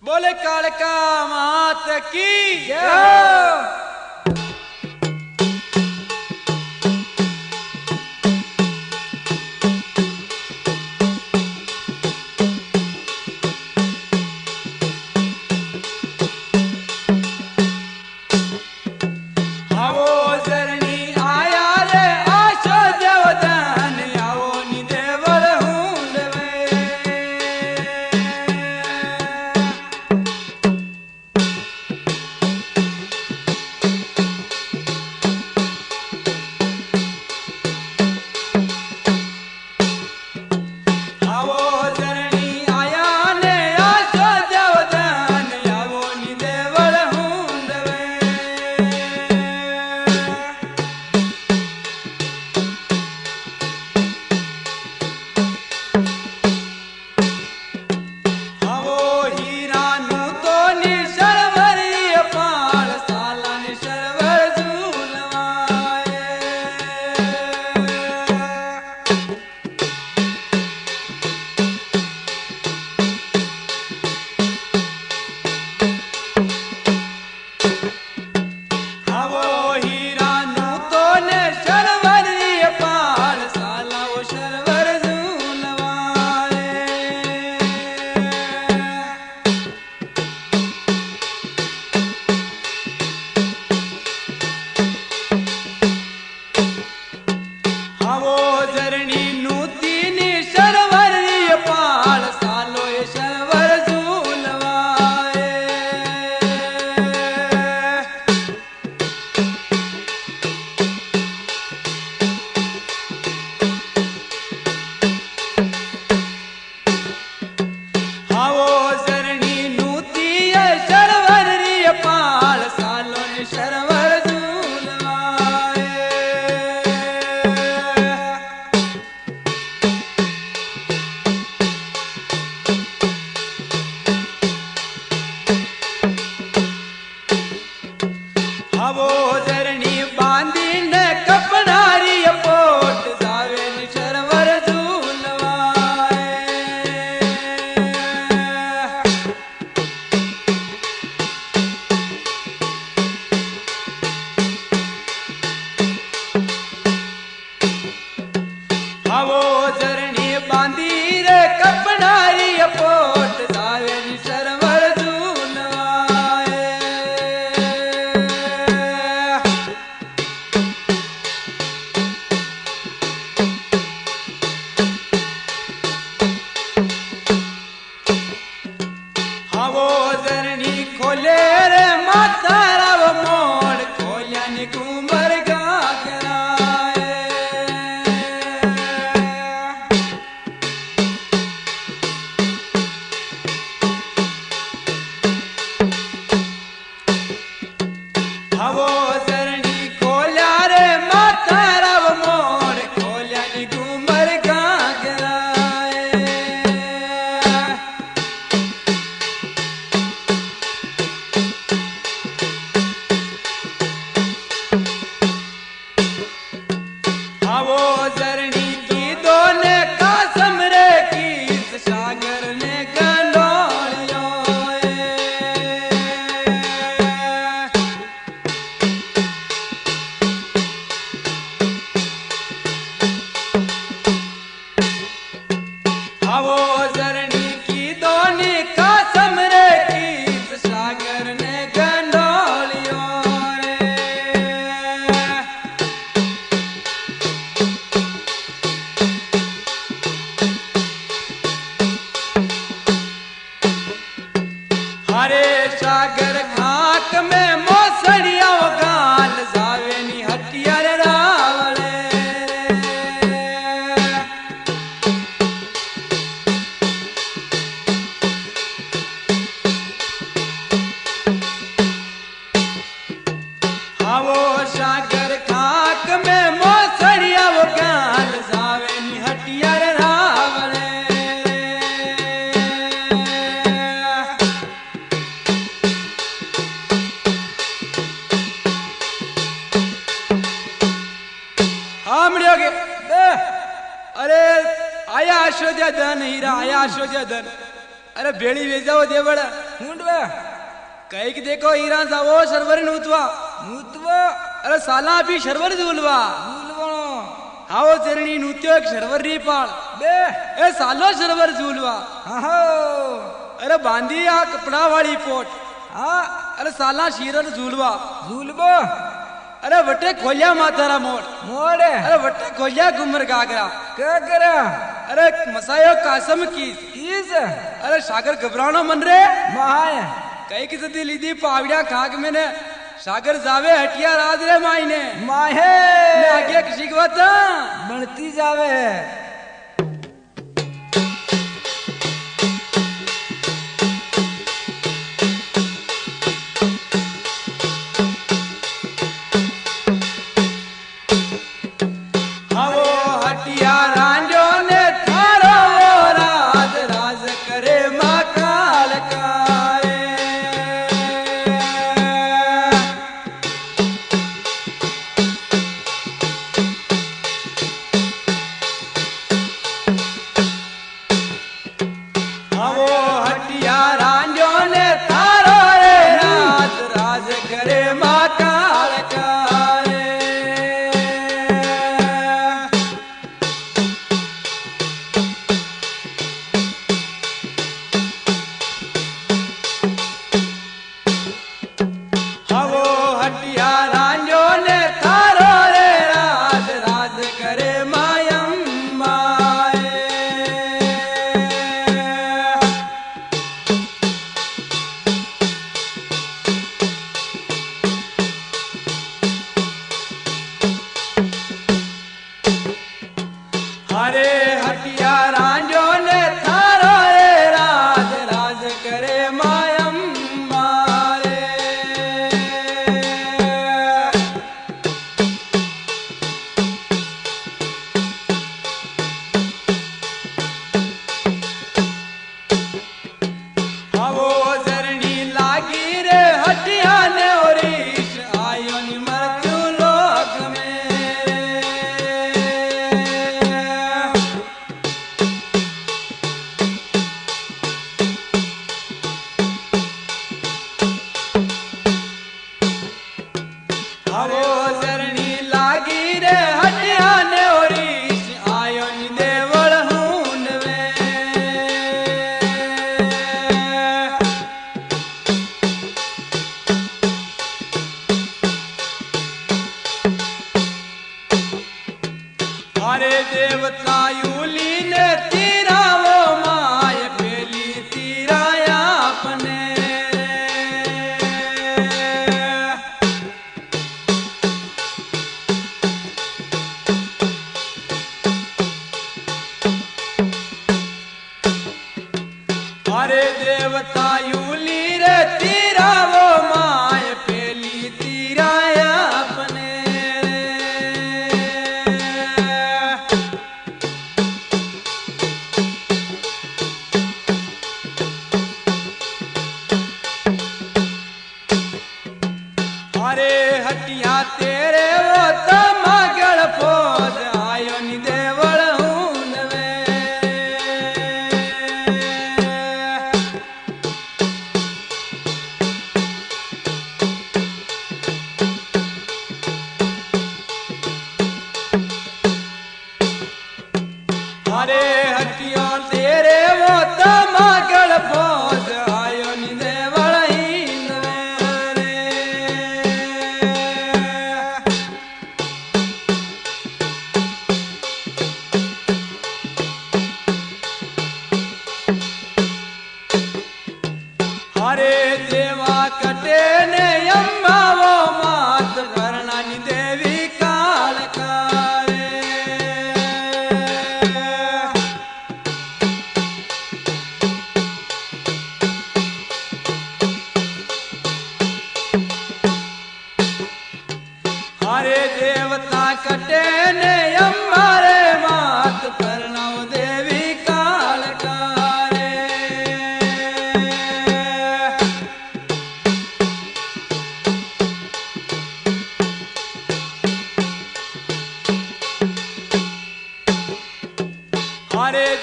बोले कालका मात की जय। अरे आया अशोध्या धन हीरा आया अशोध्या धन अरे भेड़ी वे जाओ देवड़ा हुंडवे कई की देखो ईरान जावो शर्वरी नूतवा नूतवा अरे साला भी शर्वर झूलवा झूलवणो आओ चरणी नूत्यो एक शर्वर री पाल बे ए सालो शर्वर झूलवा आहो अरे बांधी आ कपड़ा वाली पोट हाँ अरे साला शीरर झूलवा झूलबो अरे वटे खोलिया मातारा मोड़ मोड़े अरे वटे खोलिया गुमर गागरा क्या करा अरे मसायो कासम की किस अरे सागर घबरानो मन रे महाय कई की सदी लीदी पावड़िया खाक मैंने सागर जावे हटिया राज रे मायने माहे आगे किसी की बात बढ़ती जावे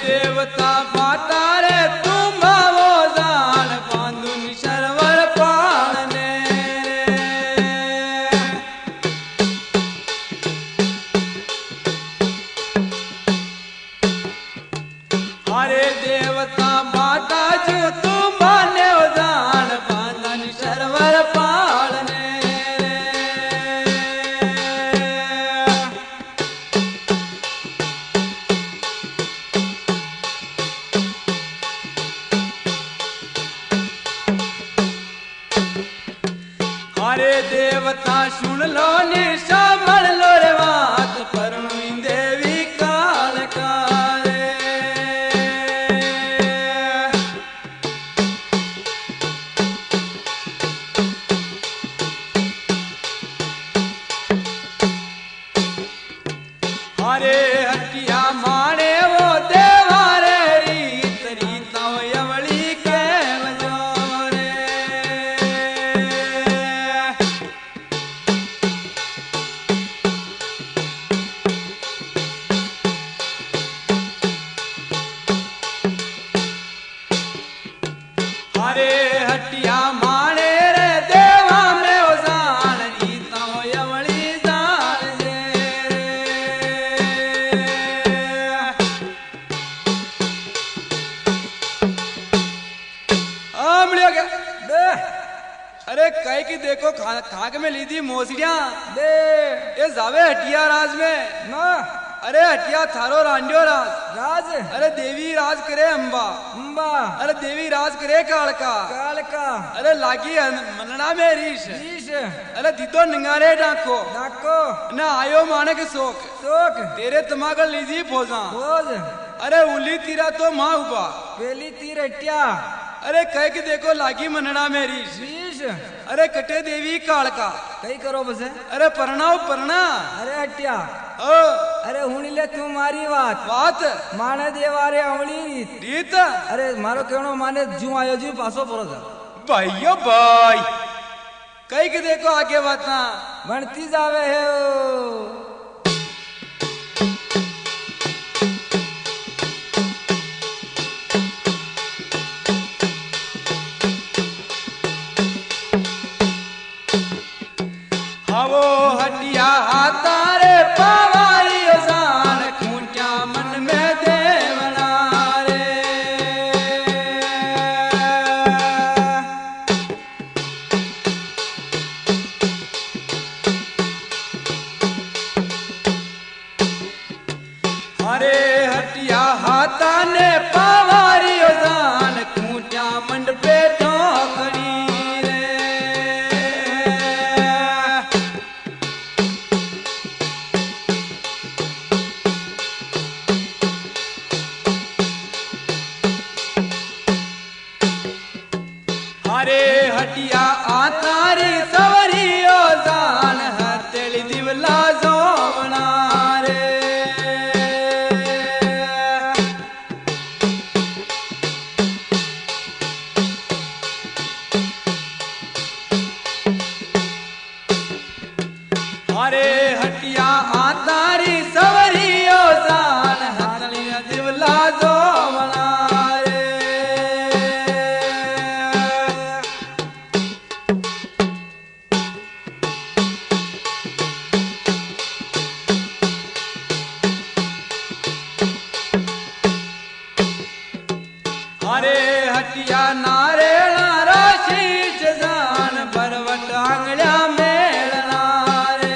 देवता पाता रे तुम वो जान पांदुन देवता सुन लो निशा मल लो रे बात परनुई देवी काल कारे हरे हटिया माने वो देवारे रीत रीता यवली के बजोरे हरे हटिया माने रे देवा में ओ जान रीता यवली जान जे दे अरे कई की देखो खाक में ली थी मोसड़िया दे ये जावे हटिया राज में ना अरे हटिया थारो रांडियो राज राज अरे देवी राज करे अंबा अंबा अरे देवी राज करे कालका काल का अरे लागी मनना में रीश शीश अरे दीदो निंगारे डाको डाको ना आयो मानक शोक शोक तेरे तमाग लीधी फौजा बोझ अरे उली तीरा तो माँ उबा पेली तीर हटिया अरे कह के देखो लागी मनना में रीश शीश अरे कटे देवी कालका कई करो बस अरे परनाव परना अरे हटिया ओ अरे हुणी ले तुम्हारी बात बात माने देवारे अवली रीत रीत अरे मारो कहनो माने जू आयो जू पासो परो था भाइयो भाई कई के देखो आगे बात ना बनती जावे है ओ हवो हटिया हातारे पावारी जान खूंटा मन में देवना रे हरे हटिया हाथा ने पावारी जान खूंटा मंड पे ठोकरी हरे हटिया आतारी सवरी ओ जान हथेली दिवला जोवना रे हरे हटिया आतारी सवरी ओ जान हथेली दिवला जोवना हरे हटिया नारे नारा शीश जान परवट आंगल्या मेलना रे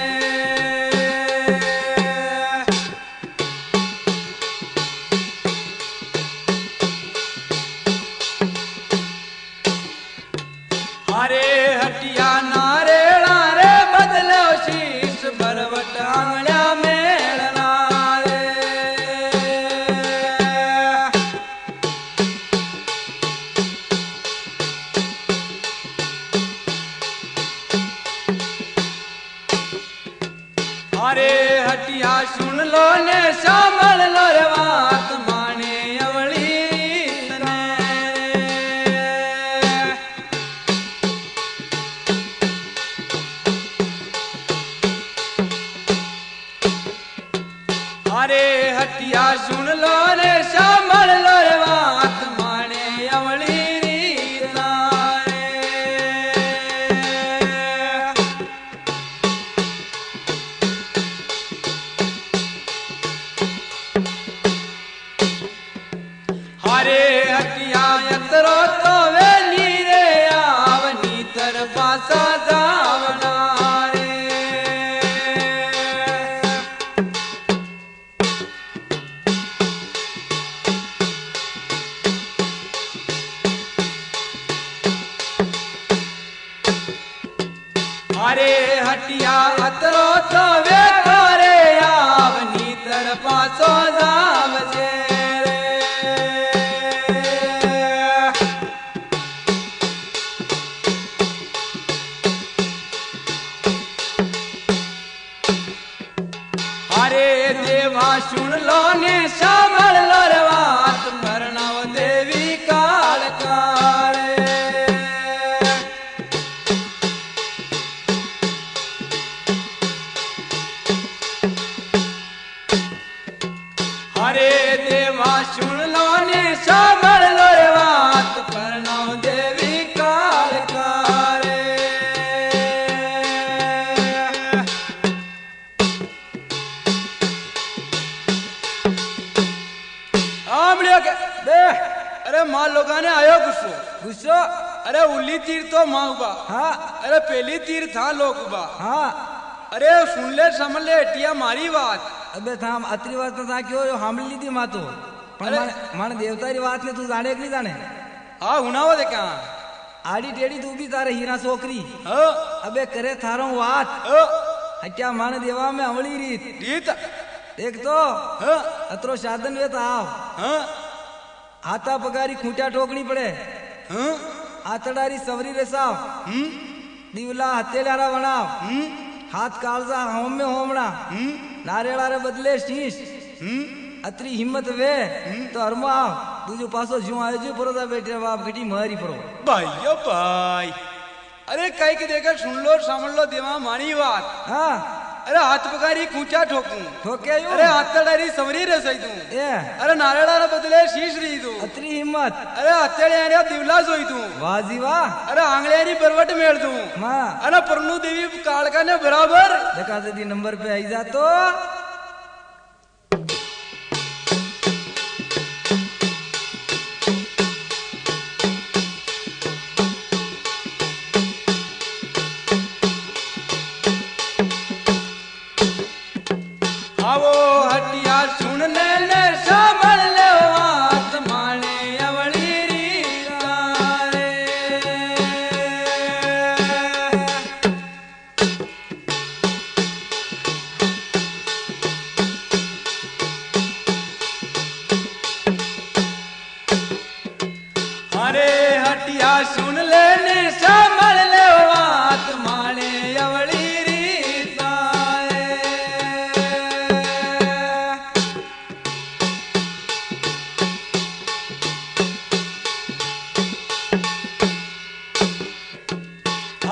हरे हटिया नारे नारे बदलो शीश परवट आंगल्या मेलना हरे हटिया सुन लो ने सामल लो रे बात माने अवली हरे हटिया सुन लो ने सामल लो रे बात माने अवली अरे हटिया अतरो तो वे करे आवनी तरफा सो जाम जे अरे देवा सुन लो ने सामल लो रे बात प्रणव देवी काल काले अरे देवा सुन लो ने सामल लो रे बात प्रणव देवी काल काले अरे माँ लोगा ने आयो गुस्सो गुस्सो अरे उली तीर तो माँ उबा हाँ अरे पहली तीर था लोग उबा हाँ अरे सुन ले समझ ले हटिया मारी बात अबे थाम अतरी बात तो था क्यों हामली ली थी माँ तो अरे मन देवता री बात ने तू जाने कि नहीं जाने हाँ हुना वो देखा आड़ी टेढ़ी तू भी तारे हीरा सोकरी हाँ अबे करे थारो बात हाँ हट्या मान देवा में अमली रीत रीत देख तो हाँ अतरो साधन वे ताव हाँ हाथा पगारी खूंटा ठोकनी पड़े हाँ आतड़ारी सवरी रे साव दीवला हथेलियारा बनाव हाथ कालजा होम में होमना नारेड़ा रे बदले शीश अतरी हिम्मत वे तो हरमो आव दूजो पासो जू आयो जो परोदा बैठे बाप घटी मारी परो भाइयों भाई अरे कई के देखकर सुन लो समझ लो देवा मानी बात हाँ अरे हाथ पगारी खूंचा ठोकूं ठोके यूं अरे हाथड़ारी सवरी रे सही दूं ए अरे नारेड़ा रे बदले शीश री दूं अतरी हिम्मत अरे हथेलियां दिवला सोई दूं वाह जी वाह अरे आंगलियारी बरवट मेल दूं माँ अरे परनु देवी कालका ने बराबर देखा से दी नंबर पे आई जा तो आवो हटिया सुन ले ले सामल ले बात माने अवली री कारे अरे हटिया सुन ले ने सामल ले बात माने अवली री कारे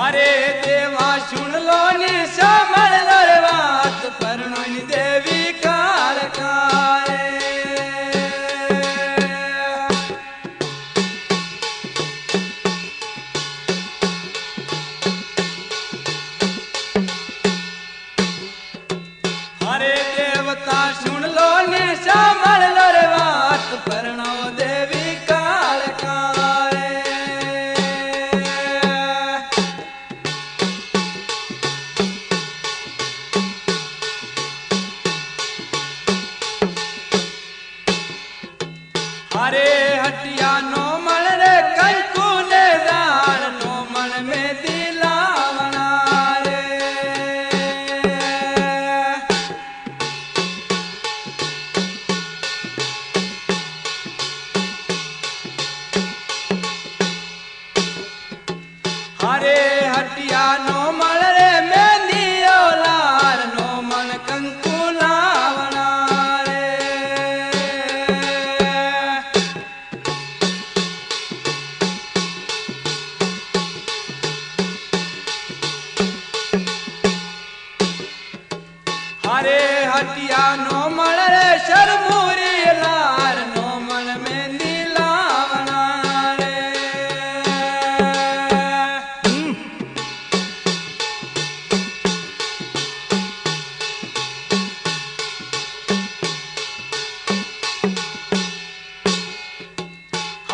अरे देवा सुन लो नि समझ लो रे बात परनोनी देवी काल काए अरे देवता सुन लो नि समझ लो रे बात परनो देवी काल काए अरे हटिया नो मन रे कंकु ले जान नो मन में दिलावना रे अरे हटिया नो मन रे मेहंदी लाल नो मन कंकु लावना रे अरे हटिया नो मन रे शर्मूरी लाल नो मन में नीलावना रे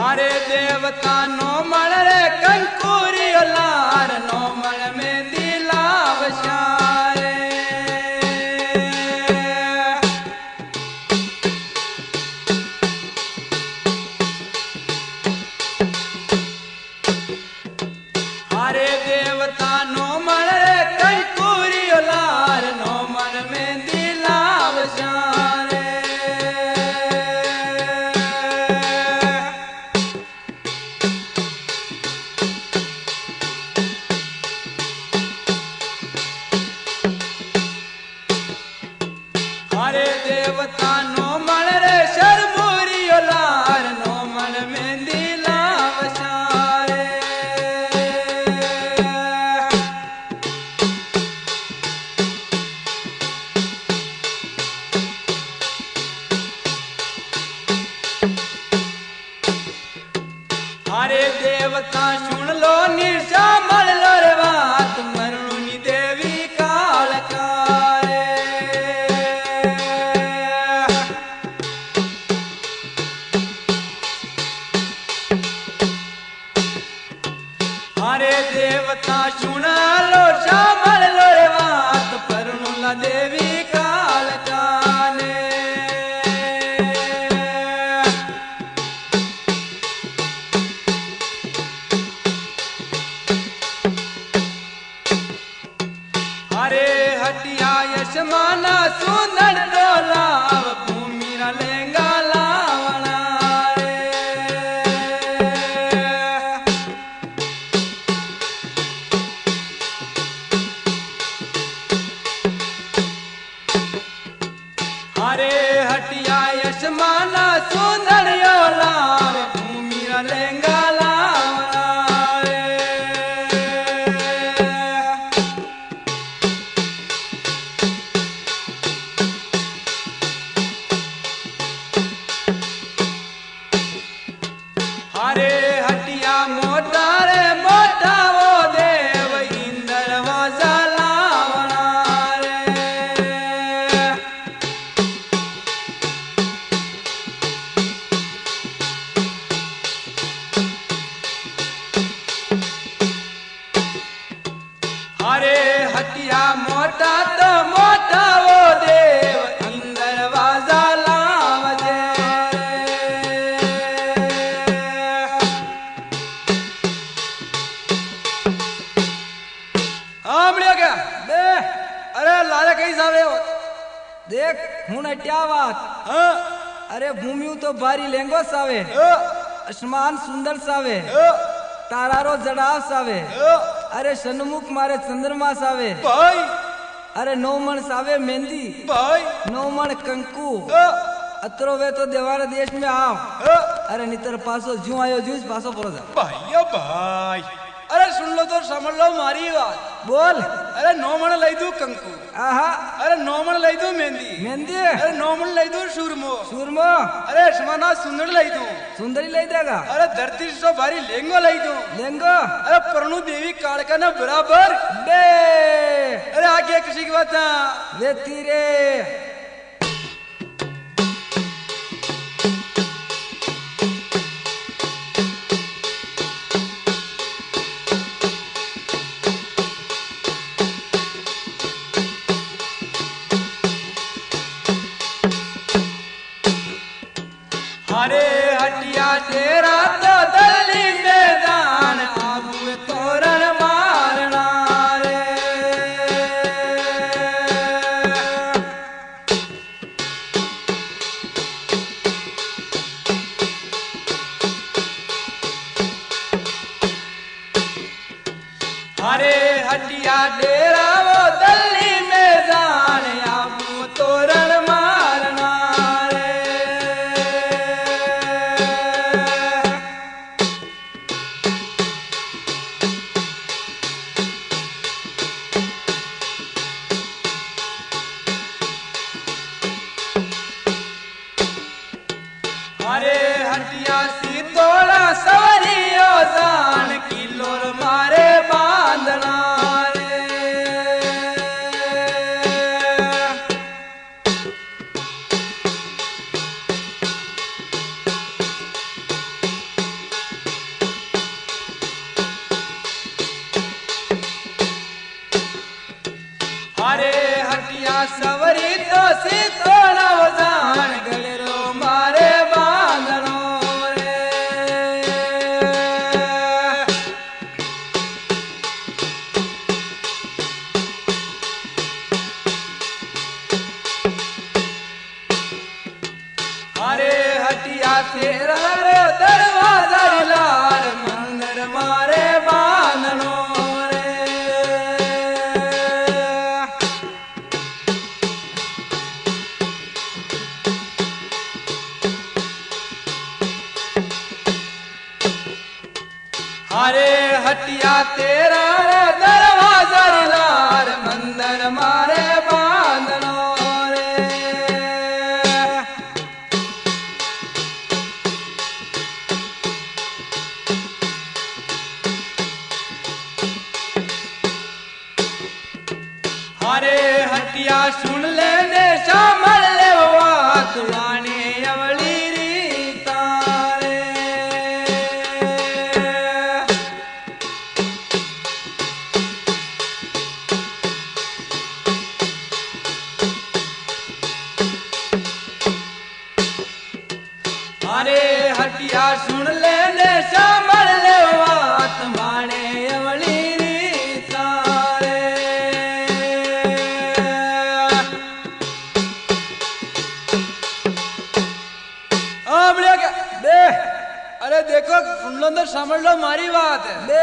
अरे देवता नो मन रे कंकुरी लाल नो मन में दिलावशा रे अरे देवता नो मन रे देवता सुन लो निशा मल लो रे बात मरणुनी देवी काल कारे अरे देवता सुन लो शामल लो रे बात परनुला देवी काल काने अरे हटिया यशमाना सुंदर डोला भूमि रा लेंगा लावना रे अरे हटिया यशमाना सुंदर डोला भूमि रा लेंगा लावना रे अरे हटिया मोटा रे मोटा वो देव इंद्र वाजा लावना रे अरे हटिया मोटा तो मोटा वो देव इंद्र वाजा लावजे हाँ बढ़िया क्या बे अरे लाला कहीं सावे हो देख हूं अट्या बात हाँ अरे भूमि तो भारी लेंगो सावे आसमान सुंदर सावे तारारो जड़ाव सावे अरे सन्मुख मारे चंद्रमा सावे भाई अरे नौमण सावे मेहंदी भाई नौमण कंकु अतरो वे तो देवाना देश में आओ अरे नितर पासो जू आयो जूस पासो परो जा भैया भाई अरे सुन लो तो समझ लो मारी बात बोल अरे नौमण लई दू कंकु आहा अरे नौमण लई दू मेहंदी मेहंदी अरे नौमण लई दू सूरमो सूरमो अरे समाना सुंदर लई दू सुंदरी ले देगा अरे धरती सो भारी लेंगो लई दू लेंगो अरे परनु देवी कालका ना बराबर बे अरे आगे किसी की बात ना वे तीरे अरे हटिया तेरा तो दली मैदान आबू तोरण मारना रे अरे हटिया डेरा वो दली मैदान आबू तोरण मारना रे अरे हटिया सी तोड़ा सवरियो जान किलोर मारे बांधना रे अरे हटिया सवरी तो सी तोड़ा जान गलेरो मारे बांधनो रे अरे हटिया तेरा रे दरवाजा लार मंदिर मारे बांधनो रे अरे हटिया तेरा रे दरवाजा लार मंदिर मारे बांधनो रे हटिया सुन लेने सामल ले बात वाने अवली री तारे अरे हटिया सुन लेने सामल ले बात वाने अवली री तारे बे अरे देखो सुन लो तो समझ लो मारी बात है बे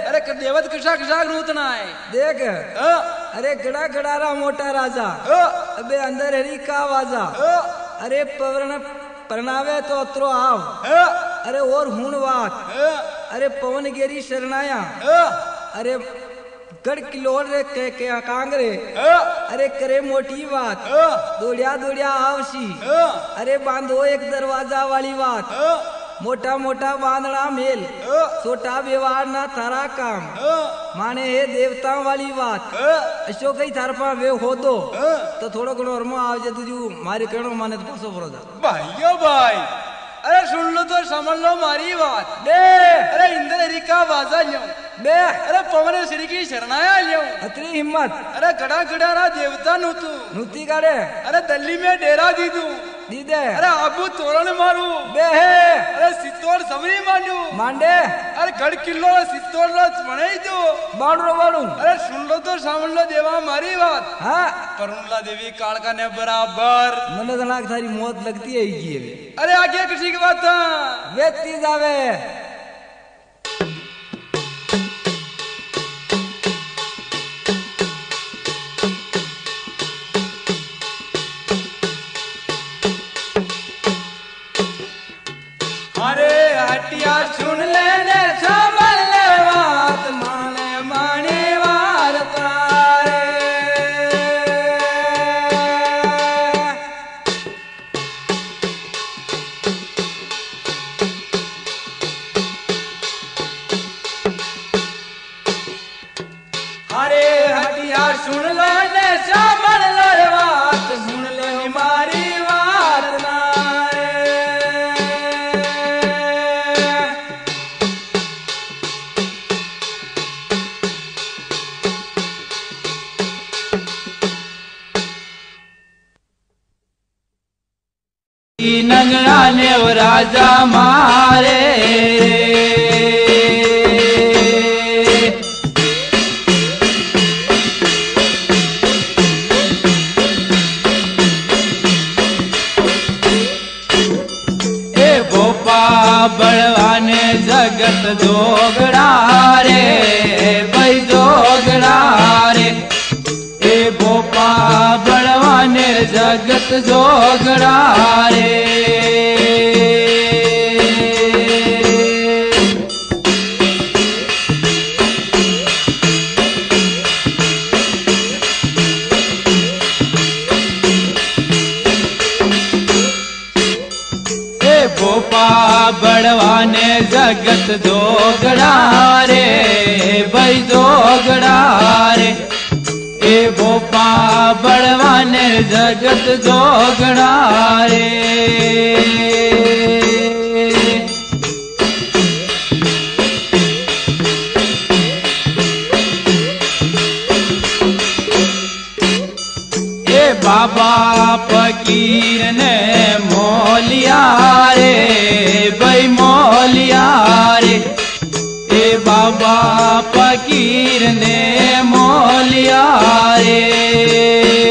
अरे देवत किसा किसा नूतना है देख हाँ, अरे गड़ा गड़ारा मोटा राजा हाँ, अबे अंदर हरी का वाजा हाँ, अरे पवरण प्रणावे तो अत्रो आव हाँ, अरे और हुण वात हाँ, अरे पवन गेरी शरणाया हाँ, अरे गढ़ किलोर रे के कांगरे हाँ, अरे करे मोटी बात हाँ, दौड़िया दौड़िया आवशी हाँ, अरे बांधो एक दरवाजा वाली बात हाँ, मोटा मोटा बांधना मेल हाँ, छोटा व्यवहार ना थारा काम हाँ, माने हे देवताओं वाली बात हाँ, अशोक ही थार पा वे हो दो हाँ। तो थोड़ो घणो अरमो आवजे तुझू मारे कणो माने तो परसो परोजा भाइयों भाई अरे सुन लो तो समझ लो मारी बात बे अरे इंद्र हरी का बाजा लो बे अरे पवन श्री की शरणाया लो अतरी हिम्मत अरे गड़ा गड़ा ना देवता नु तू नुती गाड़े अरे दिल्ली में डेरा दी तू दीदे अरे आबू तोरण मारू बे हे अरे सित्तोड़ सबरी मांडू मांडे अरे गढ़ किलो सित्तोड़ लो बने दो बाड़ो बाड़ू अरे सुन लो तो समझ लो देवा मारी बात हाँ करुणला देवी कालका ने बराबर मन तनाक थारी मौत लगती है ही की अरे आगे किसी की बात था वेती जावे अरे हटिया सुन लेने समझ ले बात माने माने वार तारे अरे हटिया सुन लेने समझ ले बात सुन ले मारी बात नारे नंगड़ा ने वो राजा मारे ए गोपा बड़वाने जगत जोगड़ा रे भाई जोगड़ा रे ए गोपा बड़वाने जगत जोगड़ा रे गोपा बड़वाने जगत जोगड़ा रे भाई जोगड़ा रे ए गोपा बड़वाने जगत जोगड़ा रे ए बाबा फकीर ने मोलिया रे भाई मोलिया रे ए बाबा फकीर ने मोलिया रे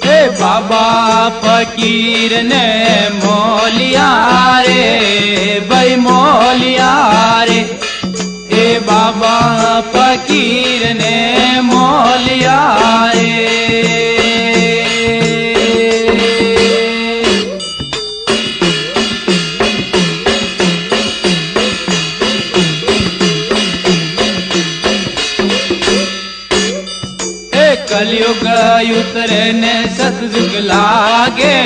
ए बाबा फकीर ने मोलिया रे भाई मोलिया रे ए बाबा फकीर ने मोलिया रे कलयुग युत उतरे ने सतजुग लागे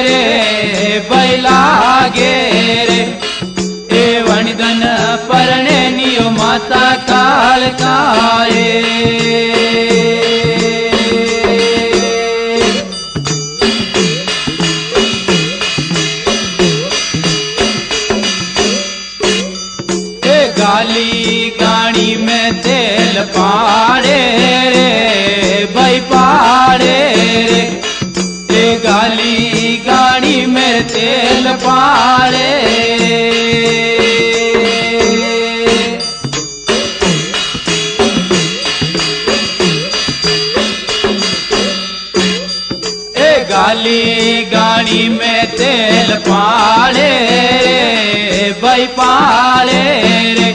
रे भाई लागे रे ए वणिधन परणे नियो माता काल काए गाली गाड़ी में तेल पाड़े रे भाई पाड़े रे ए गाली गाड़ी में तेल पाड़े ए गाली गाड़ी में तेल पाड़े रे भाई पाड़े रे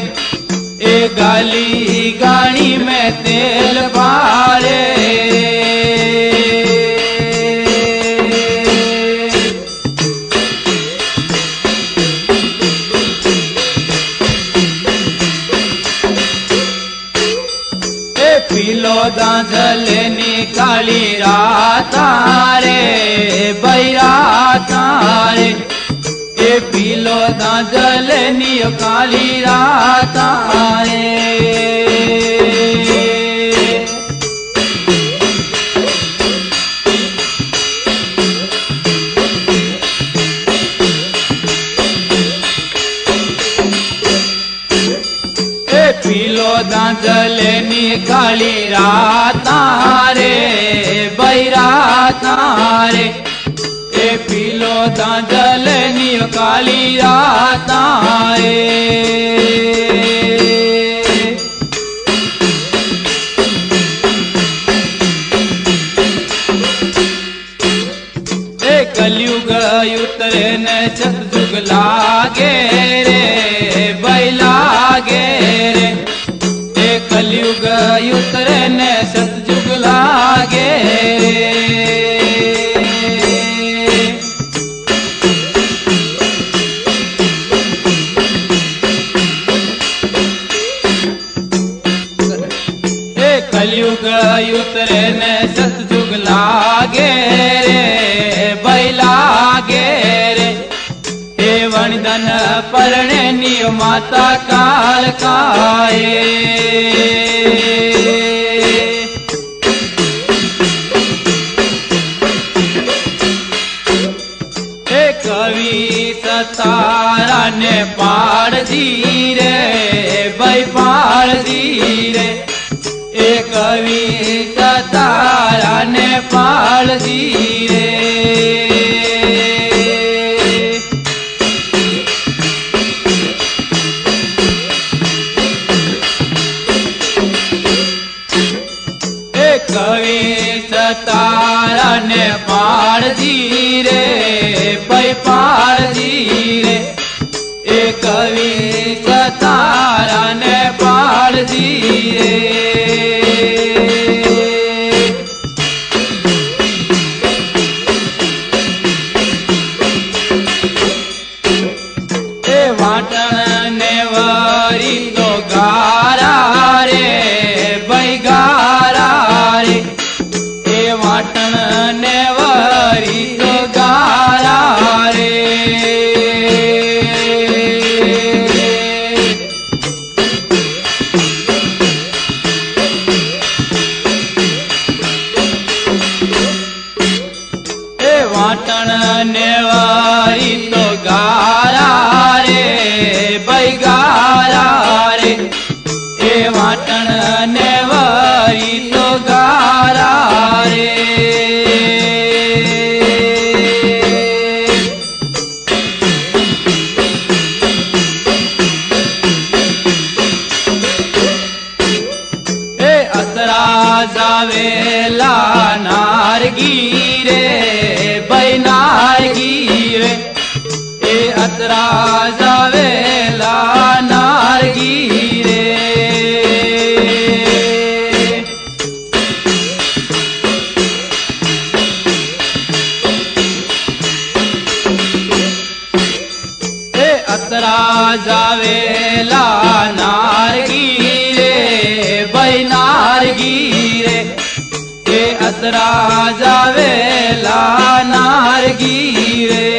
ए गाली गाड़ी में तेल पाड़े ए पीलो दांजल निकाली रात रे भाई रात रे ए पीलो दांजल नियो काली रात रे ए पीलो दांजल निकाली रात रे भाई रात रे ए पीलो दांजल नियो काली रात रे ए कलयुग उतरे ने सतजुग लागे रे भाई लागे रे ए कलयुग उतरे ने सतजुग लागे रे कलयुग उतरे ने सतजुग लागे रे भाई लागे रे ए वणिधन परणे नियो माता काल काए ए कवि सतारा ने पाड़ दी रे भाई पाड़ दी रे ए कवि सतारा ने पाल दी रे ए कवि सतारा ने पाल दी रे भाई पाल दी रे ए कवि सतारा ने पाल दी रे वाटन ने वारी तो गारा रे भाई गारा रे ए वाटन ने वारी तो गारा रे ए वाटन ने वारी तो गारा भाई गारा रे ए वाटन ने वारी तो गारा रे ए अतरा जावेला नारगी रे भाई नारगी रे ए अतरा जावेला नारगी रे ए अतरा जावेला नारगी रे भाई नारगी रे ए राजा वेला नारगी रे।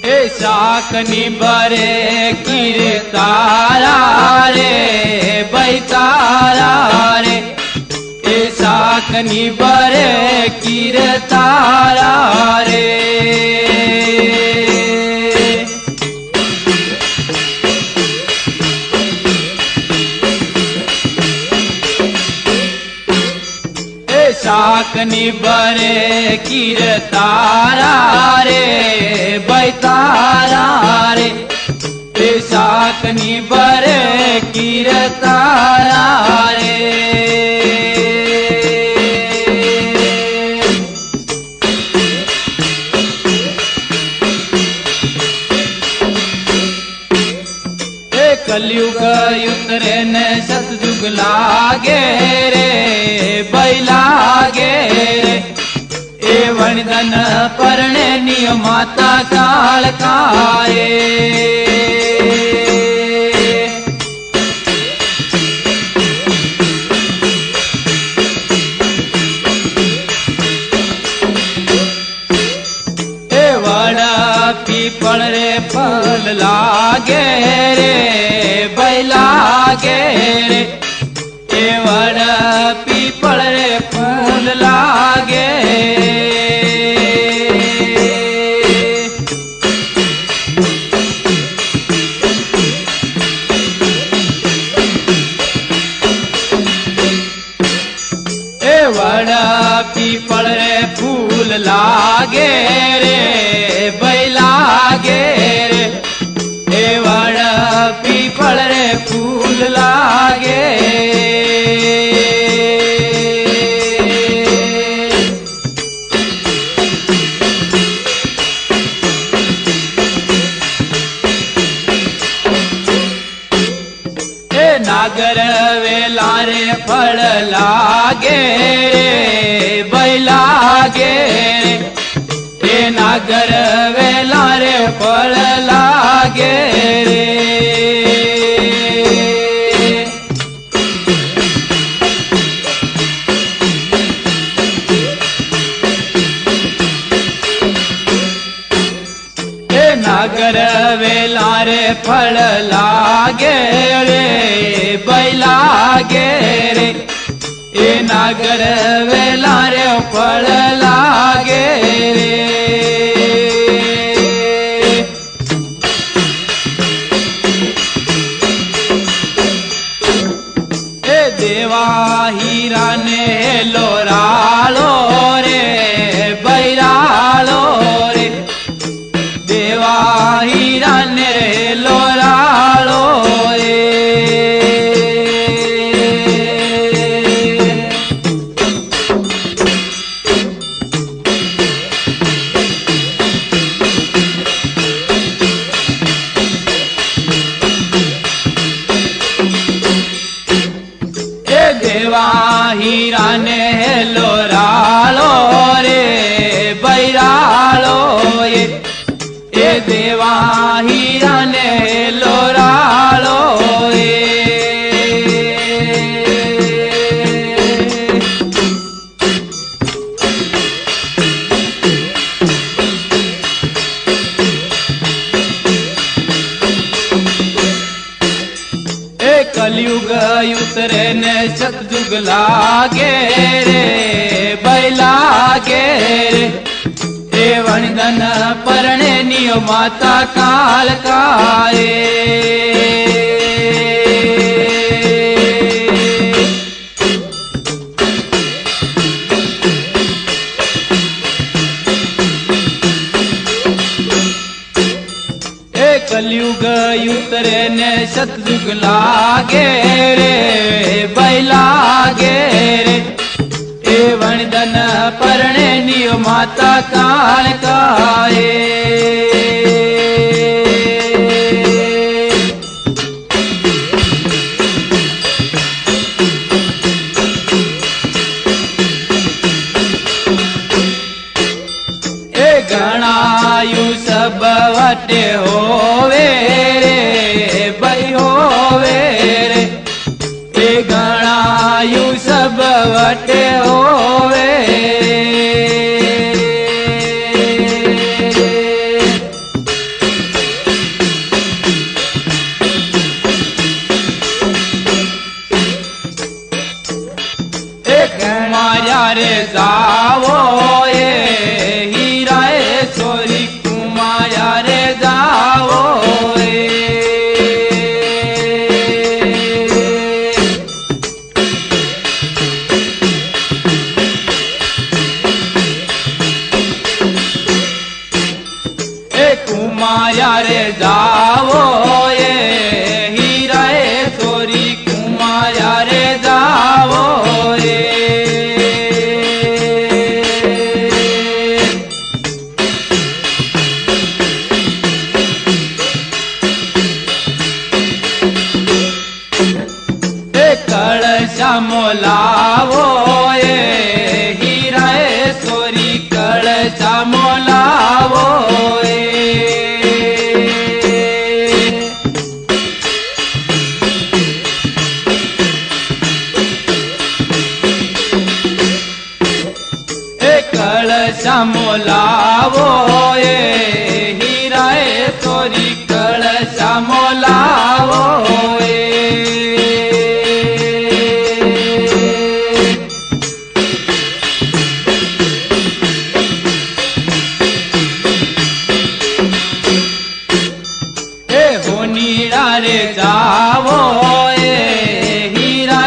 ए शाकनी बरे कीर्तारा रे बैतारा रे। ए शाकनी बरे कीर्तारा रे। शाकनी बरे कीर्तारा रे बैतारा रे। शाकनी बरे कीर्तारा रे। कलयुग उतरे न सतयुग लागे रे बैलागे रे। ए वणदन परणे निय माता काल काए। ए वड़ा पीपल रे फल लागे रे बैलागे रे। ए वड़ा पीपल रे फूल लागे। ए वड़ा पीपल रे फूल लागे रे बैलागे रे। ए वड़ा पीपल रे फूल लागे। ए नागर वेला रे फल लागे रे बैलागे रे। ए नागर वेला रे फल लागे रे। नागर वेला रे फल लागे रे बैलागे रे। ए नागर वेला रे फल लागे रे। ए देवा हीरा ने लोरालो रे बैरालो रे। देवा हीरा ने रे लोरालो रे। ए देवा हीरा ने लोरालो रे बैरालो ये। ए देवा हीरा ने लोरालो रे। ए कलयुग उतरे न सतयुग लागे रे बैलागे रे। ए वणदन परणे नियो माता काल काए। ए कलयुग उतरे न सतयुग लागे रे बैलागे रे। ए वणदन परणे नियो माता काल काए। ए घणायु सब वटे हो जावो ये हीरा सोरी कुमाया रे जावो कुमाया रे जावो ये हीरा सोरी कुमाया रे जावो ये कलशा मोलावो ये हीरा सोरी कलशा मोलावो कलशा मोलावो ये हीरा सोरी कलशा मोलावो होनीड़ा रे जावो ये हीरा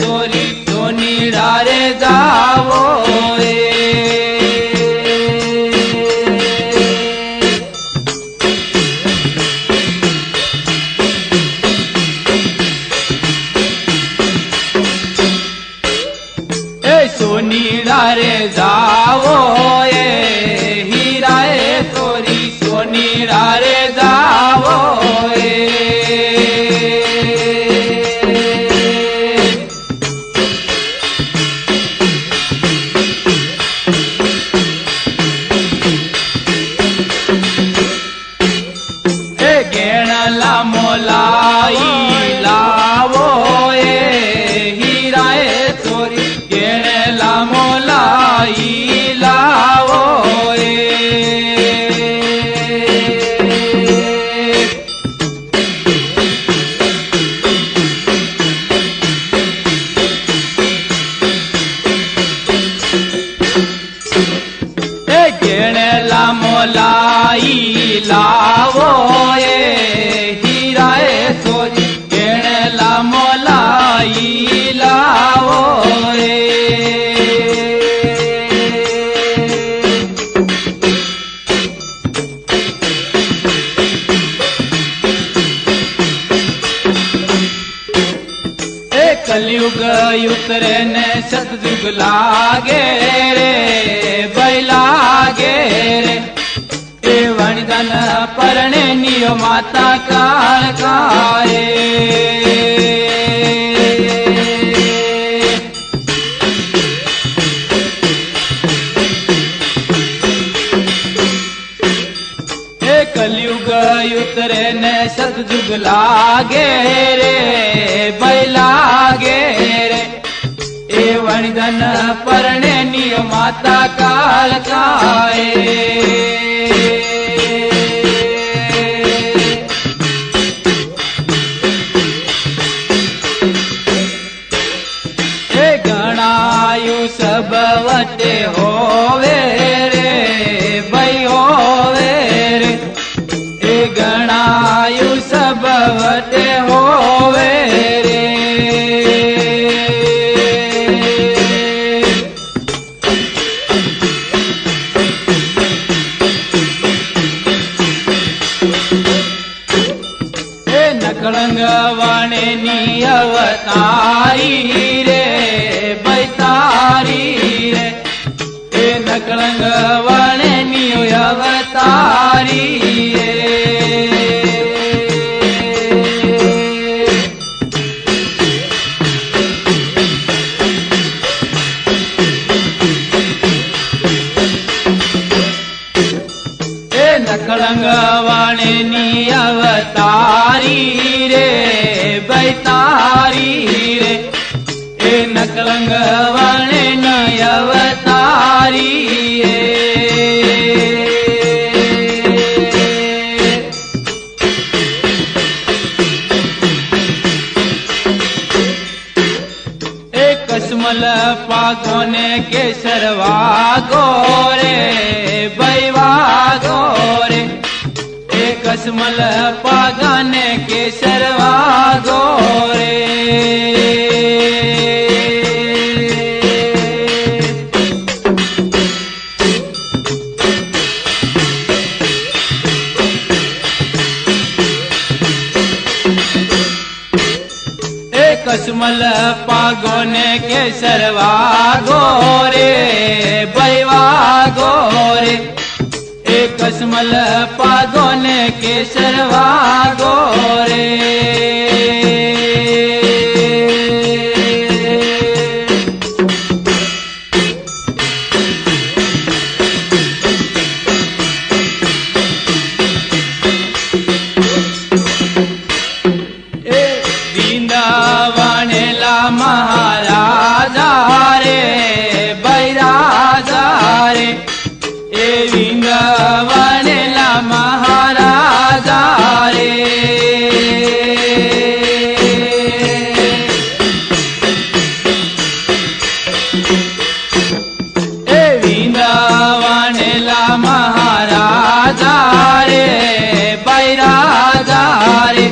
सोरी सोनीड़ा रे जावो सोनीड़ा रे जावो ये हीरा सोरी सोनीड़ा रे जावो गेणला मोलाई लावो ये हीरा सोरी गेणला मोलाई लावो गेणला मोलाई लावो ये हीरा सोरी गेणला मोलाई लावो कलयुग उतरे ने सतयुग लागे रे बैलागे रे ए वणगन परणे नियो माता काल काए कलयुग उतरे ने सतयुग लागे रे बैलागे रे ए वणगन परणे नियो माता काल काए गणायु सब वटे होवे रे भई होवे रे ए गणायु सब वटे होवे रे नकलंग वाणे नी अवतारी रे बैतारी रे ए नकलंग वाणे नी अवतारी रे नकलंग वाणे नी अवतारी रे बैतारी रे ए नकलंग वाणे नी अवतारी कसमल पागोने केसरवा गोरे बैवा गोरे कसमल पागाने केसरवा गोरे कसमल पागोने केसरवा गोरे बैवा गोरे कसमल पागोने केसरवा गोरे वृंदावनेला महाराजा रे बैराजा रे वृंदावनेला महाराजा रे वृंदावनेला महाराजा रे बैराजा रे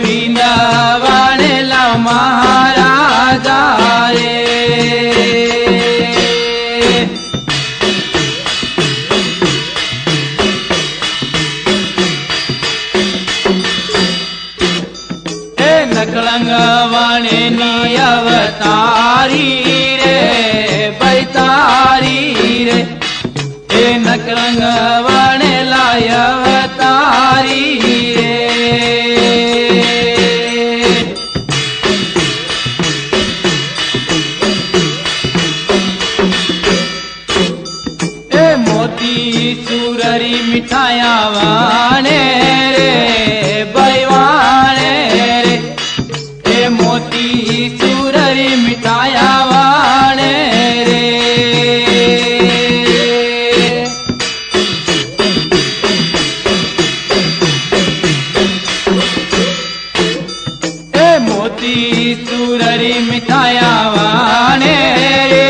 वृंदावनेला महाराजा रे नकलंग वाणी अवतारी रे बैतारी रे नकलंग वाणे लाय अवतारी रे मोती सुररी मिठाया वाणे रे बैवाणे रे मोती सुररी मिठाया वाणे रे मोती सुररी मिठाया वाणे रे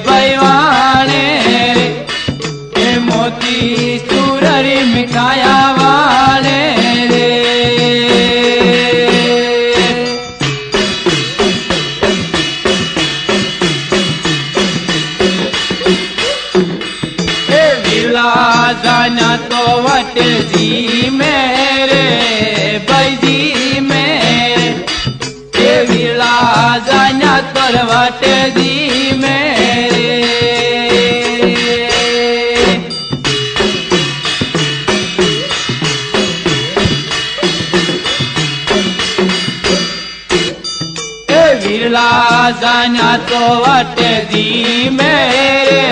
बैवाणे रे मोती सुररी मिठाया वाणे रे जाना तो वट जी मेरे बैजी मेरे विला जाना तोर वट जी मेरे विला जाना तो वट जी मेरे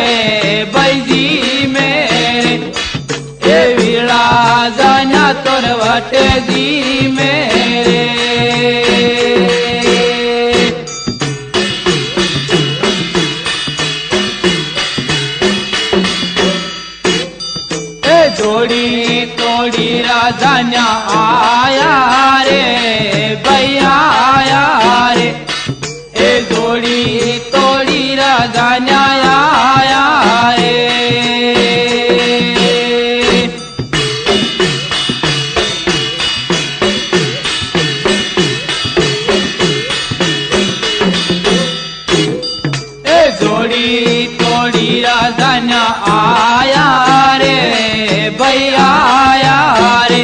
बैजी मेरे विला जाना तोर वट जी मेरे जोड़ी तोड़ी राजान्या आया रे भैया आया रे जोड़ी तोड़ी राजान्या आया रे जोड़ी तोड़ी राजान्या आया रे भैया आया रे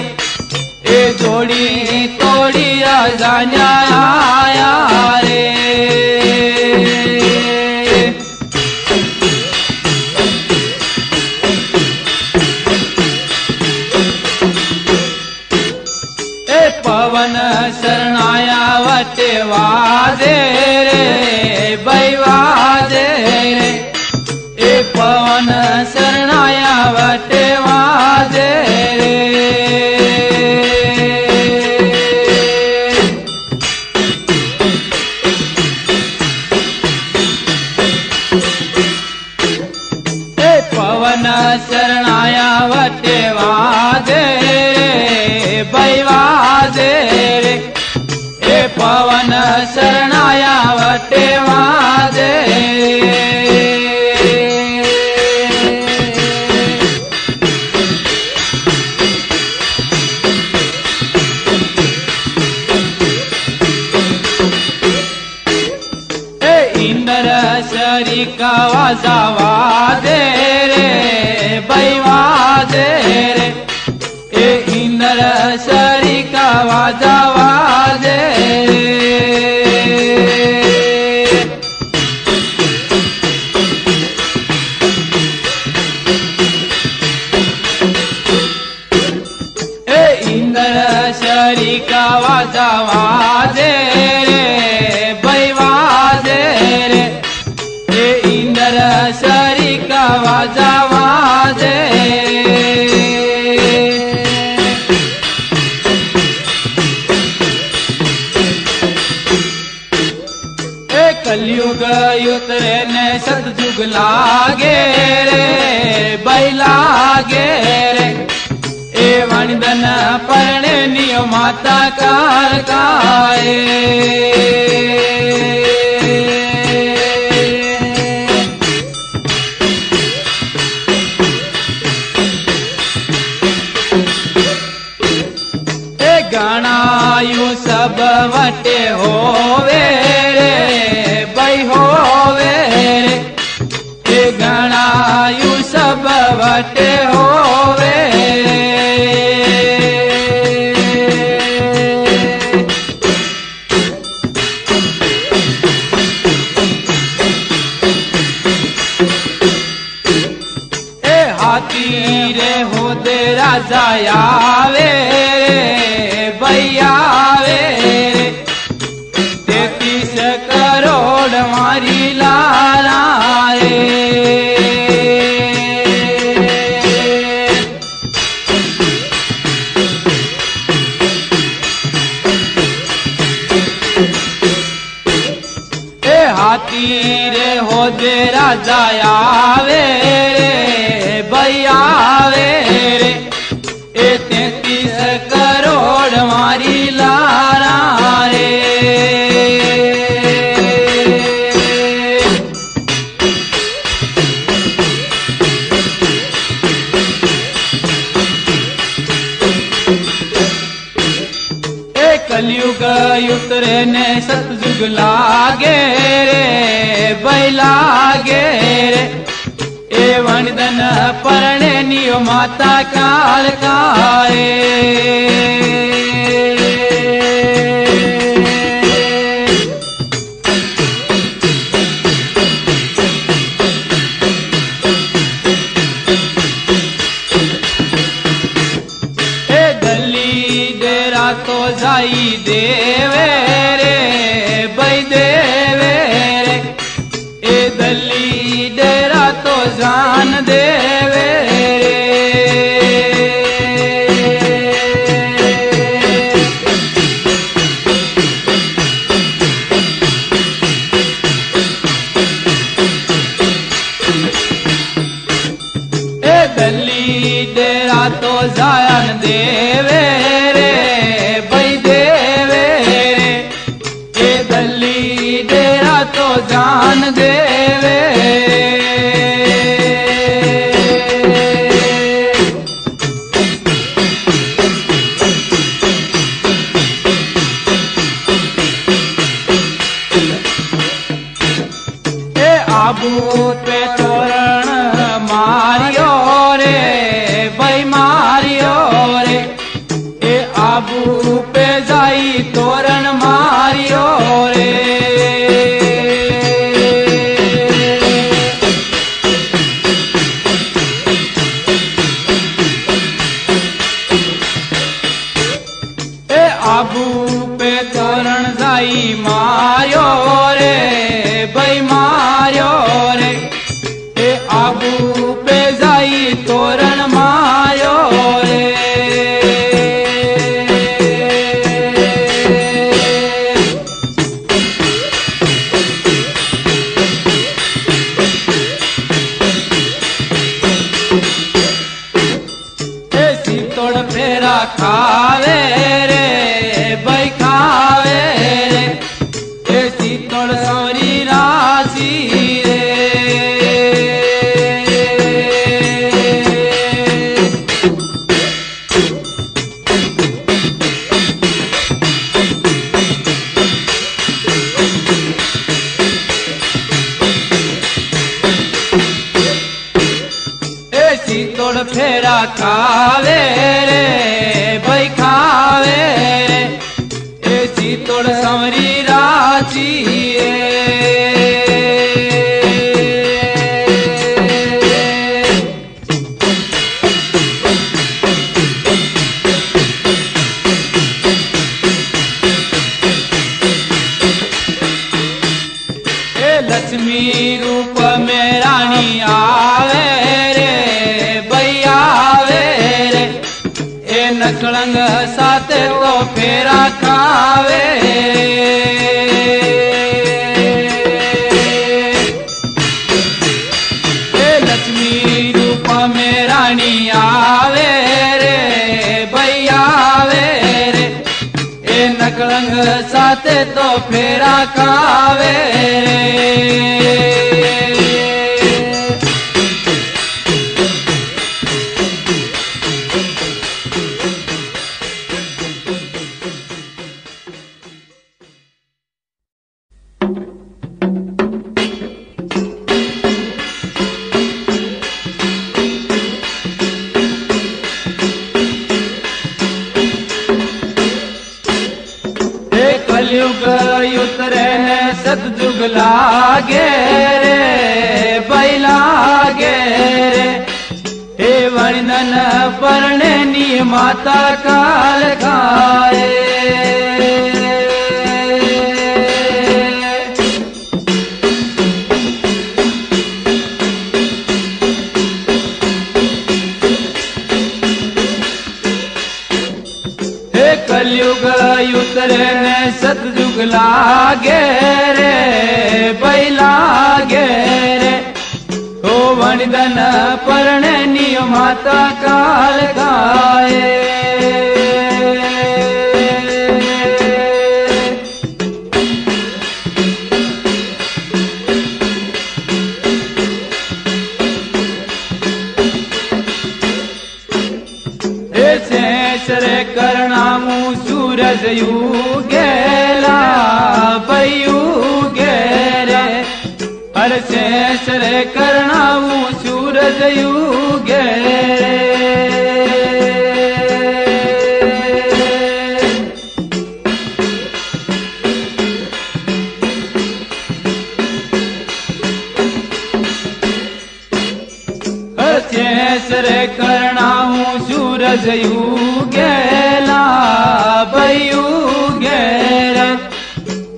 जोड़ी तोड़ी राजान्या आया रे पवन शरणाया वट वाजे रे बैवाजे रे पवन शरणाया वट वाजे रे पवन शरणाया वट वाजे रे बैवाजे रे पवन शरणाया वट वाजे वाजावा दे रे बैवाजे रे ए इंद्र शरी का वाजावा दे शरी का वाजावा दे रे बैवाजे रे ए इंद्र शरी का वाजावा दे ए कलयुग उतरे ने सतयुग लागे रे बैलागे रे ए वणदन परणे नियो माता कार काए ए गणायु सब वटे होवे रे भाई होवे रे ए गणायु सब वटे होवे रे हो दे राजा आवे रे भैया वे रे 33 करोड़ मारी लाला रे ए हाथी रे हो दे राजा आवे भैया वे रे ए 33 करोड़ मारी लारा रे ए कलयुग उतरे ने सतयुग लागे रे बैलागे रे ए वणदन परणे नियो माता काल काए ए दली डेरा तो जाई देवे रे भाई देवे रे ए दली डेरा तो जान देवे रे ए दली डेरा तो जान देवे रे भाई देवे रे ए दली डेरा तो जान देवे आबू पे तोरण मारियो रे भाई मारियो रे ए आबू पे जाई तोरण मारियो रे ए आबू पे तोरण जाई मारियो रे भाई मारियो रे ए आबू पे जाई तोरण मारियो रे तोड़ संवरी राची लक्ष्मी रूप में रानी आवे रे भैया आवे रे ए नकलंग साथे तो फेरा खावे ए लक्ष्मी रूप में रानी आवे रे भैया आवे रे ए नकलंग साथे तो फेरा खावे कलयुग उतरे ने सतयुग लागे रे बैलागे रे हे वर्णन परणे नी माता काल खाए कलयुग उतरे ने सतयुग लागे रे बैलागे रे हो वणदन परणे नी माता काल गाए शेषरे करणामू सूरज युगेला युगे रे हर शेषरे करणामू सूरज युगे शेषरे करणामू सूरज युगेला युगे रे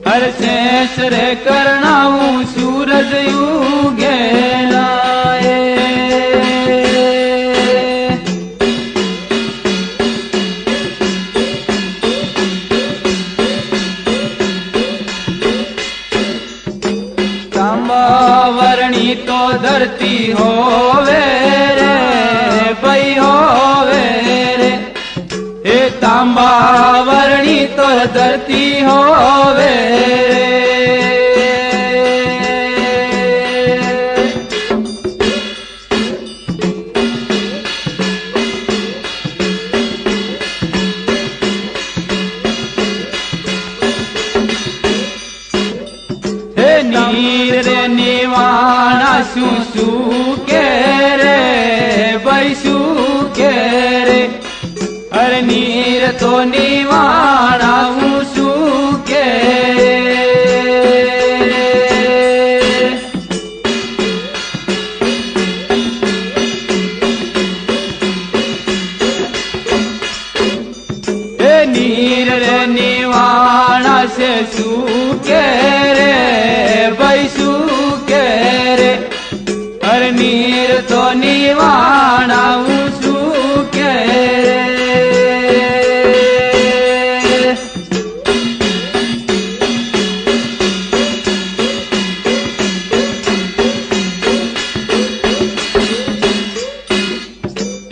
हर शेषरे करणामू सूरज युगेला तांबावरणी तो धरती होवे रे भई होवे रे हे तांबावरणी तो धरती होवे रे नीर रे निवाणा सुसु के रे बैसु के रे हर नीर तो निवाणा उसु के नीर रे निवाणा से सूके रे बैसु के रे हर नीर तो निवाणा उसु के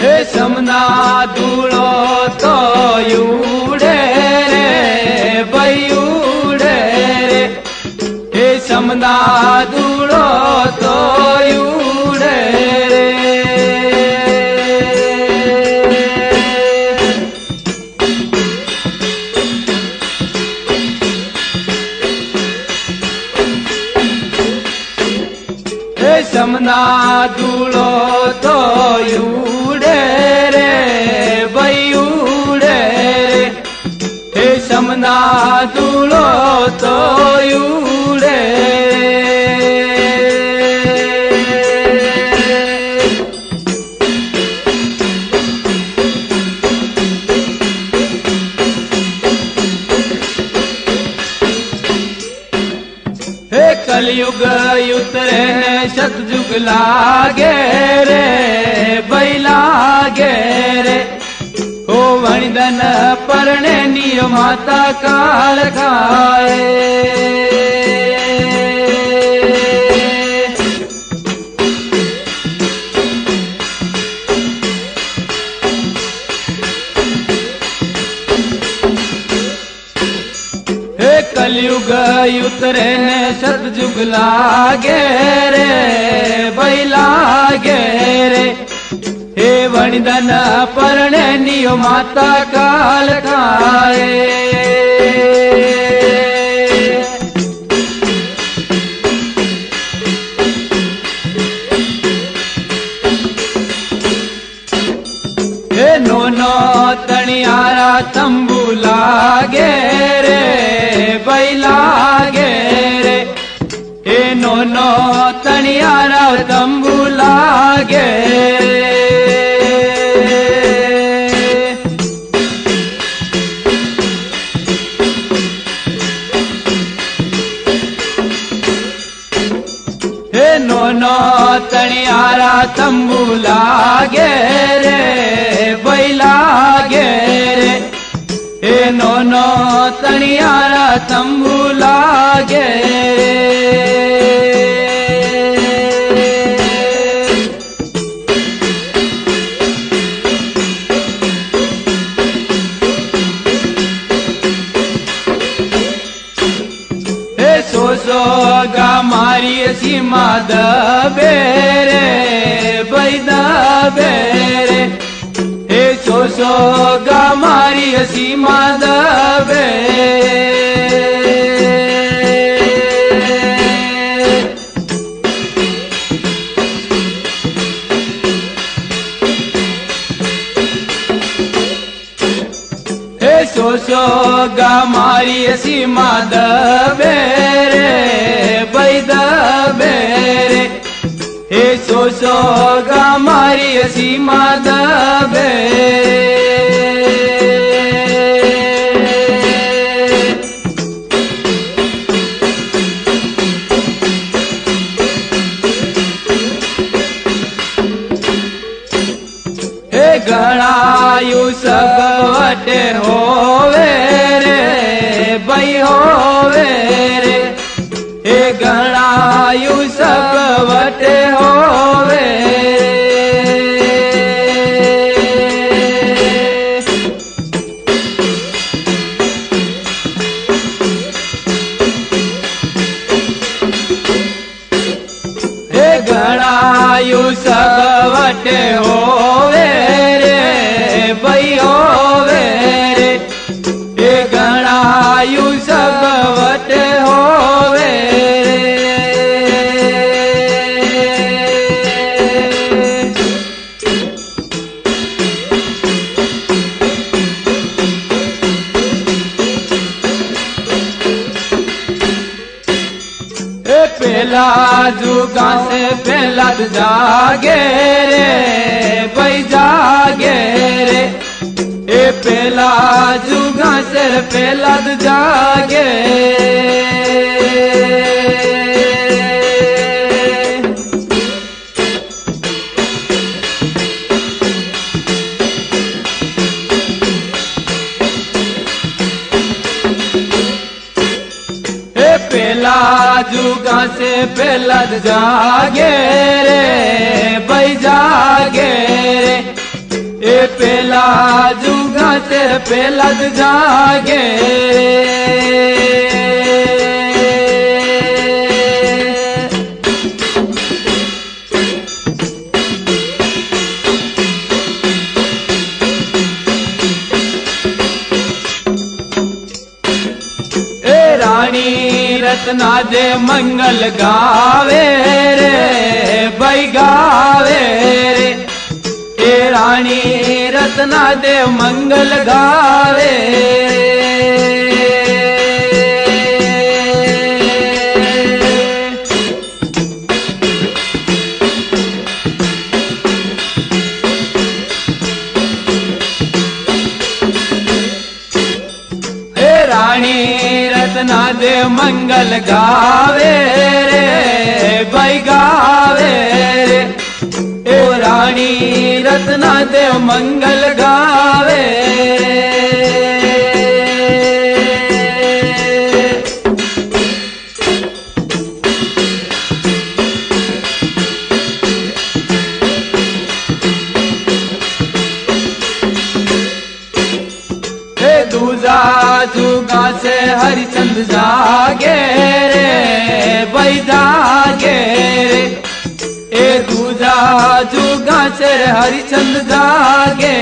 रे समना दूलो तो उड़े रे बयूड़े रे हे समना दूलो तो उड़े रे हे समना दूलो तो उड़े रे बयूड़े रे हे समना धूलो तो उड़े। कलयुग उतरे सतयुग लागे रे भई लागे रे। हो वणिदन परणे नियो माता काल खाए। कलयुग उतरे ने सतयुग लागे रे भई लागे रे। हे वणिदन परणे नियो माता काल खाए। नो तणियारा तंबू लागे रे भई लागे रे। हे नो तणियारा तंबू लागे रे। हे नो तणियारा तंबू लागे रे भई लागे रे। हे नो तणियारा तंबू लागे रे। सो गा मारी सीमा दबे रे भई दबे रे। हे सो गा मारी सीमा दबे। हे सो गा मारी सीमा दबे रे भई दबे रे। हे सो गा मारी सीमा दबे। हे गणायु सब वटे होवे रे भई होवे रे। हे गणायु सब वटे होवे। हे गणायु सब वटे होवे रे भई होवे रे। हे गणायु सब वटे होवे रे। पहला जुगा से पहला जागे रे भई जागे रे। ए पहला जुगा से पहला जागे। पहला जुगा से पहला जागे रे भई जागे रे। ए पहला जुगा से पहला जागे। रानी रत्ना दे मंगल गावे रे भई गावे रे। ए रानी रत्ना दे मंगल गावे। रानी रत्ना दे मंगल गावे रे भाई गावे रे। ए रानी रत्ना दे मंगल गावे। दूजा जुगा से हरिचंद जागे रे भाई जागे रे। ए दूजा जुगा से हरिचंद जागे।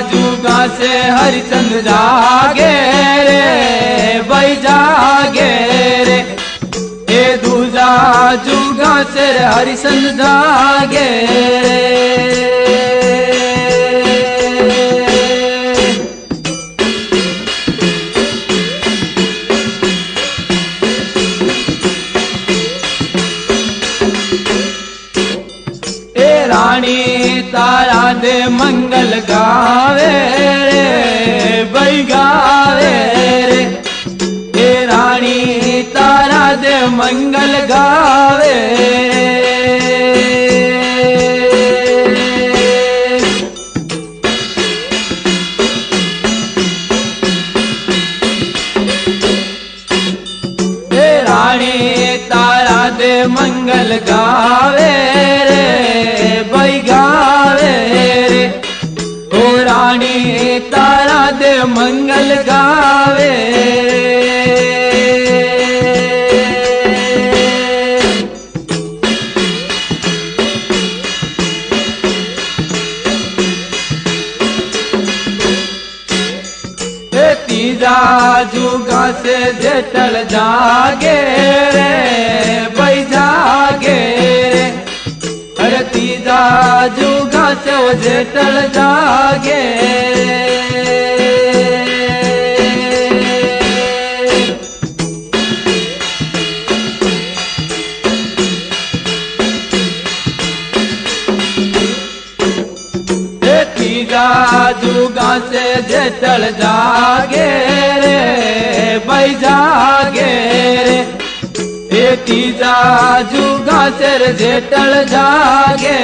जुगा से हरिचंद जागे रे भाई जागे रे। ए दूजा जुगा से हरिचंद जागे। रानी तारा दे मंगल गावे रे भाई गावे रे। ए रानी तारा दे मंगल गावे। ए रानी तारा दे मंगल गावे रे भाई गावे रे। ओ रानी तारा दे मंगल गावे। तीजा जुगा से जेठल जागे रे भाई जागे रे। अरे तीजा जुगा से वो जेठल जागे। तीजा जुगा से जेठल जागे रे भाई जागे रे। ए तीजा जुगा से जेठल जागे।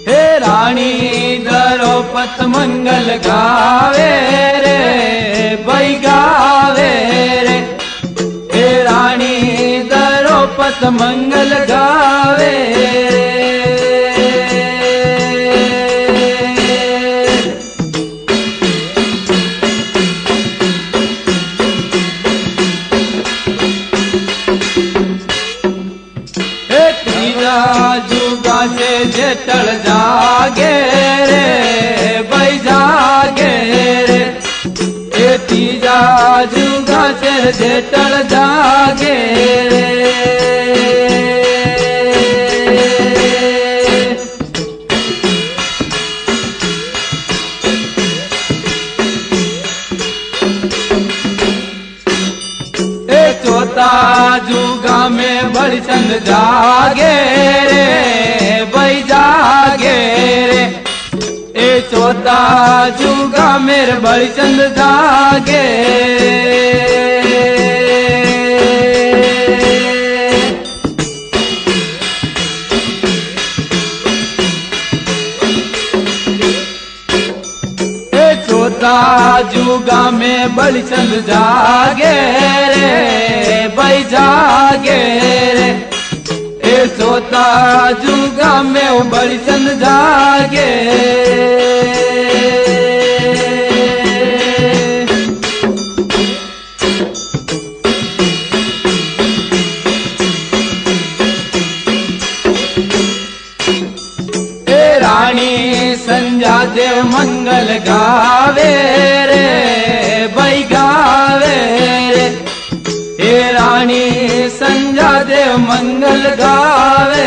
हे रानी द्रौपद मंगल गावे रे भाई गावे रे। हे रानी द्रौपद मंगल गावे। जुगा से जेठल जागे रे भाई जागे रे। ए तीजा जुगा से जेठल जागे। चौथा जुगा में बड़चंद जागे रे भाई जागे रे। ए चौथा जुगा मेरे बड़चंद जागे। चौथा जुगा में बड़चंद जागे रे भाई जागे रे। ए चौथा जुगा में वो बड़चंद जागे। संजा देव मंगल गावे रे भाई गावे रे। हे रानी संजा देव मंगल गावे।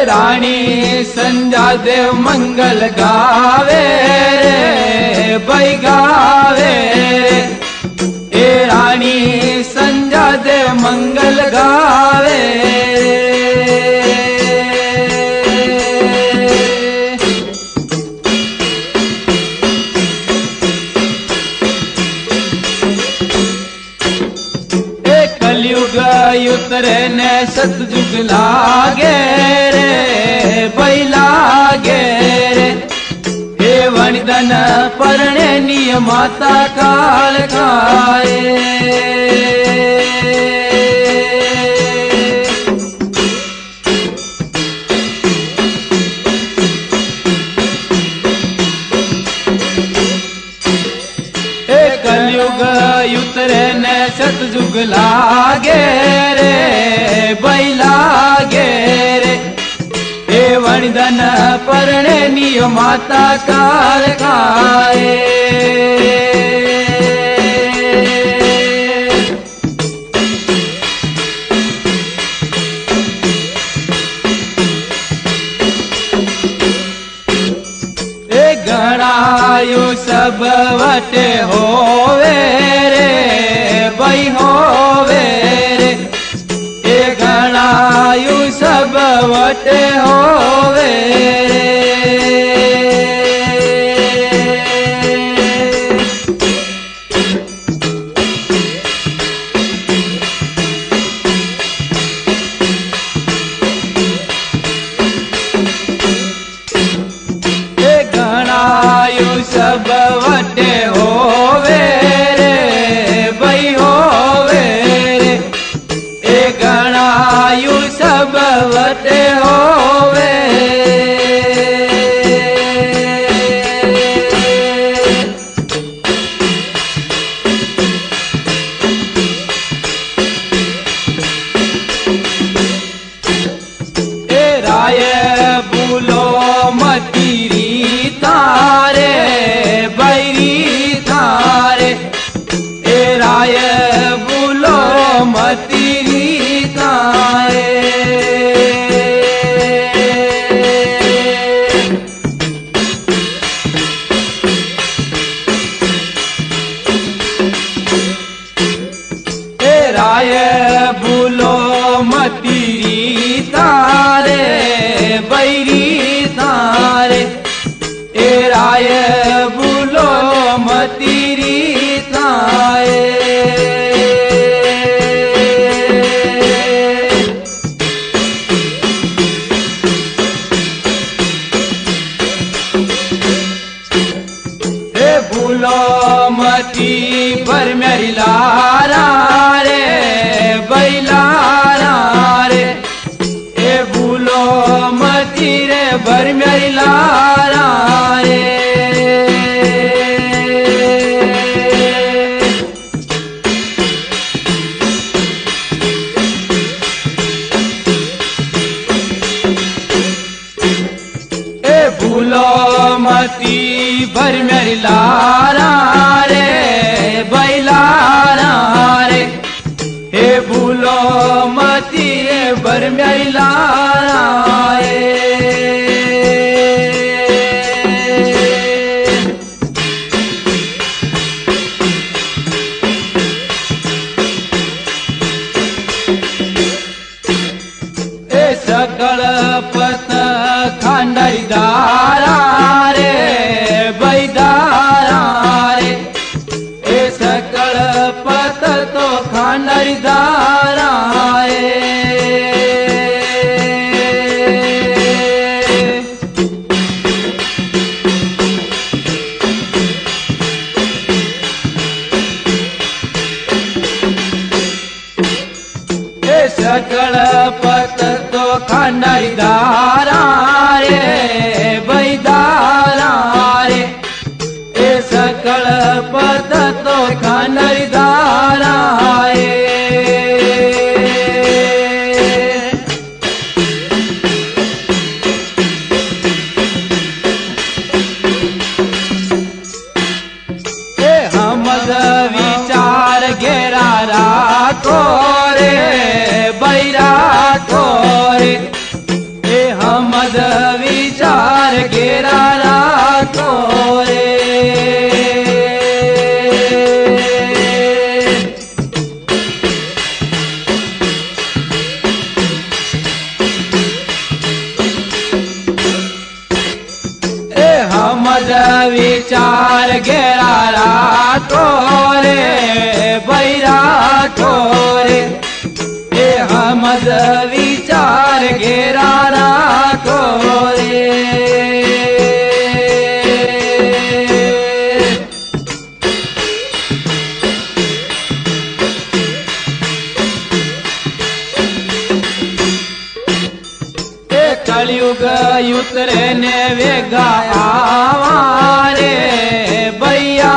रानी संजा देव मंगल गावे रे भाई गावे रे। ए रानी संजा देव मंगल गावे रे। कलयुग उतरे ने सतयुग लागे रे भाई लागे रे। हे वणिदन परणे निय माता काल खाए। कलयुग उतरे ने सतयुग लागे रे भाई लागे रे। हे वणिदन परणे निय माता काल खाए। गणायु सब वटे होवे रे भाई होवे रे। ए गणायु सब वटे होवे रे। सब वटे होवे रे भाई होवे रे। ए गणायु सब वटे होवे। ए राय भूलो मतीरी तारे बैरी थारे। ए राय भूलो मतीरी तारे। ए राय भूलो मतीरी तारे बैरी थारे। ए राय भूलो मतीरी थाए। ए भूलो मती पर मेरी लारा रे भाई लारा रे। ए भूलो मती रे भर मेरी लारा रे। ए भूलो मती भर मेरी लारा रे भाई लारा रे। हे भूलो मती रे भर मेरी लारा रे। सकल पत खांडरी दारा रे भाई दारा रे। ए सकल पत तो खांडरी दारा रे। सकल पत तो खांडरी दारा रे भाई दारा रे। ए सकल पत तो खांडरी दारा रे। विचार घेरा राखो रे बैरा रे ए हमद विचार घेरा राखो रे कलयुग उतरे ने वेगा आवारे भैया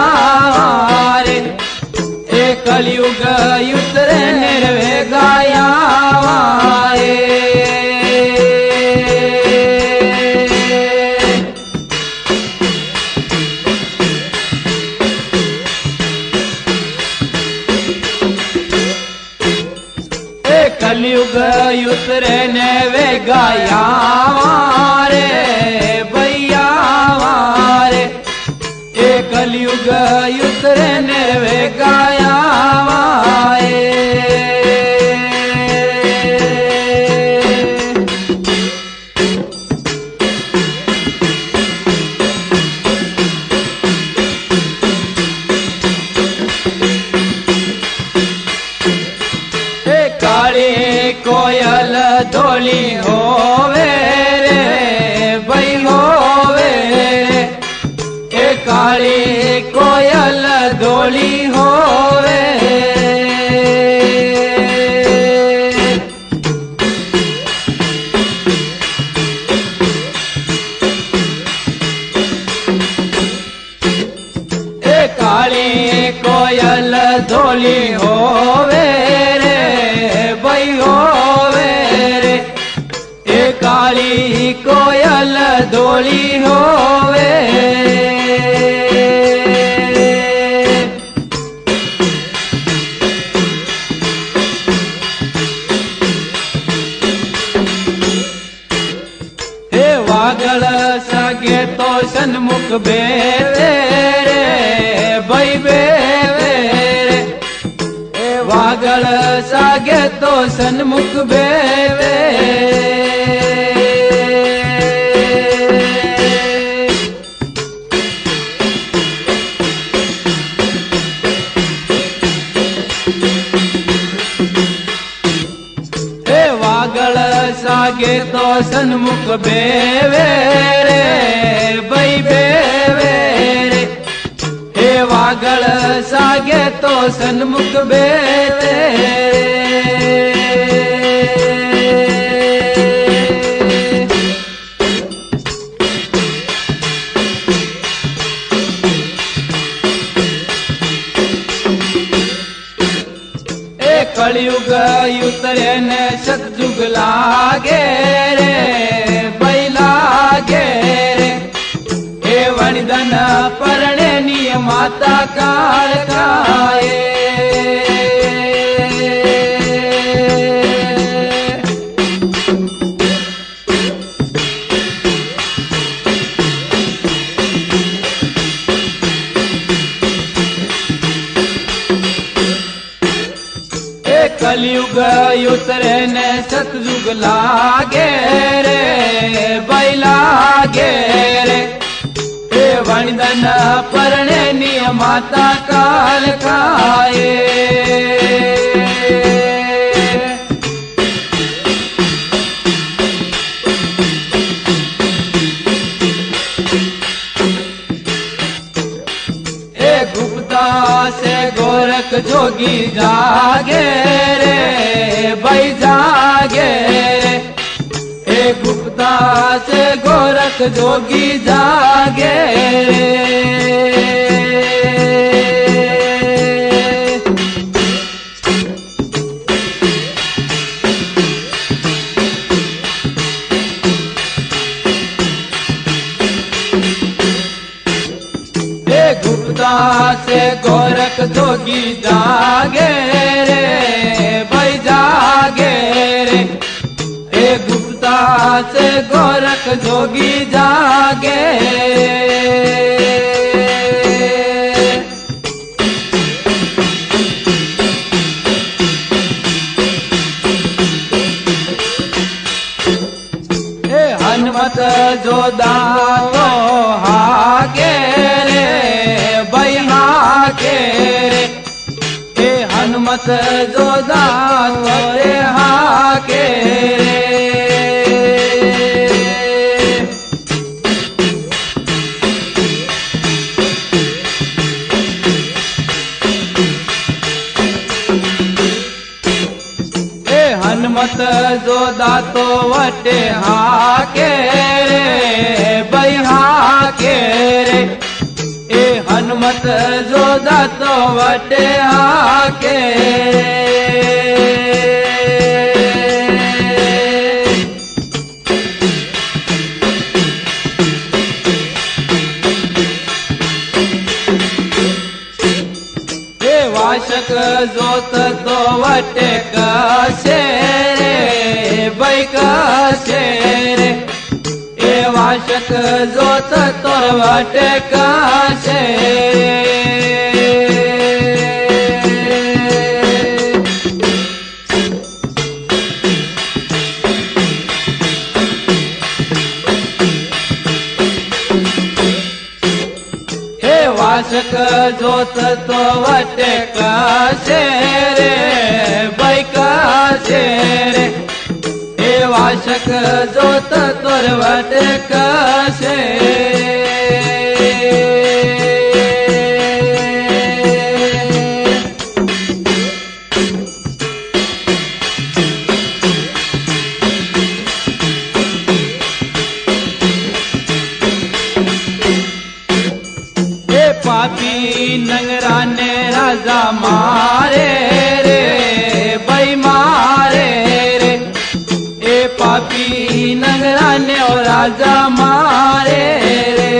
रे ए कलयुग उतरे ने वेगा आवारे कलयुग उतरे ने वेगा रे भैया रे ए कलयुग उतरे ने वेगा कोयल धोली होवे रे भई होवे ए काली कोयल धोली होवे ए काली कोयल धोली होवे काली कोयल धोली होवे हे वागल सगे तो सन्मुख बेवे रे भई बेवे रे हे वागल सगे तो सन्मुख बेवे सागे तो सन्मुख बेवे रे भई बेवे रे हे वागल सागे तो सन्मुख बेवे कलयुग उतरे ने सतयुग लागे रे भई लागे रे हे वणिदन परणे निय माता काल खाए कलयुग उतरे ने सतयुग लागे रे भई लागे रे हे वणिदन परणे निय माता काल खाए से गोरख जोगी जागे रे भई जागे रे हे गुप्ता से गोरख जोगी जागे से गोरख जोगी जागे रे भई जागे रे हे गुप्ता से गोरख जोगी जागे हनुमत जो दानो हागे रे जोदा तोरे हाके हनुमत जोदा तो वटे हाके रे भाई हाके रे ए हनुमत जोदा तो वटे हाके वाशक जोत तो वटे कसे रे भाई कसे रे ए वाशक जोत तोर वटे कसे वाशक जोत तो वटे कसे रे भाई कसे रे ए वाशक जोत तोर वटे कसे पापी नंगराने राजा मारे रे भाई मारे रे ए पापी नंगराने और राजा मारे रे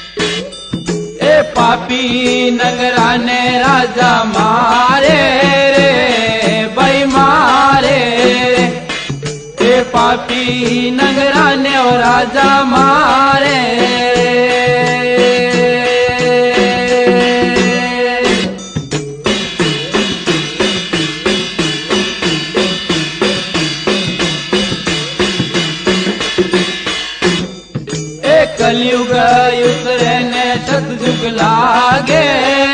ए पापी नंगराने राजा मारे पापी नगराने और राजा मारे एक कलयुग उतरे ने सतयुग लागे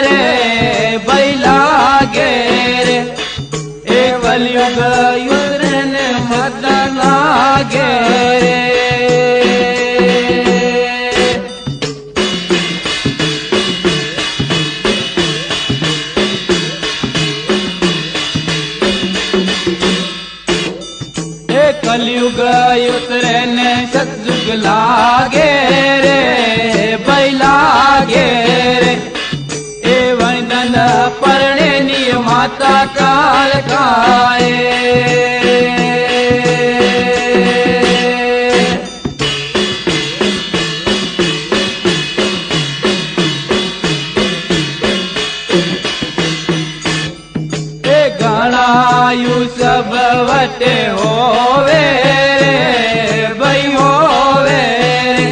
रे भाई लागे रे एक कलयुग उतरे ने मत लागे कलयुग उतरे ने सतयुग लागे रे भाई लागे रे ए वंदन परणे नी माता काल खाए गणायु सब वटे होवे रे भाई होवे रे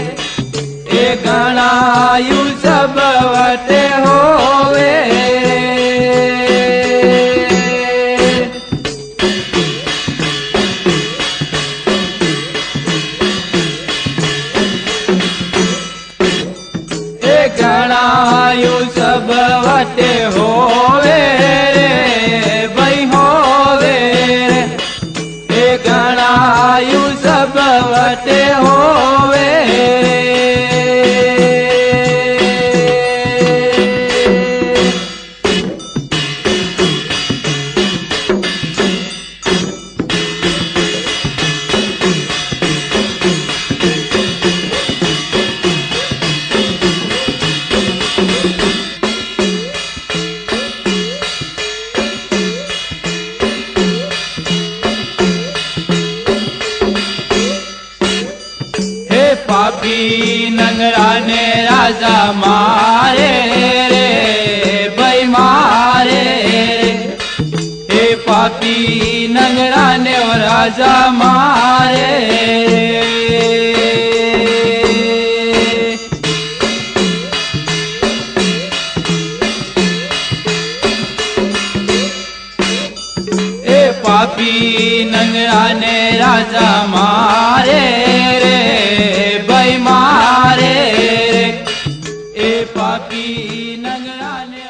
ए गणायु सब वटे होवे ए गणायु सब वटे होवे गणायु सब वटे होवे पापी नंगराने राजा मारे रे भाई मारे रे हे पापी नंगराने और राजा मारे पापी नंगराने राजा राजा मारे रे भाई मारे रे ए पापी नगरा ने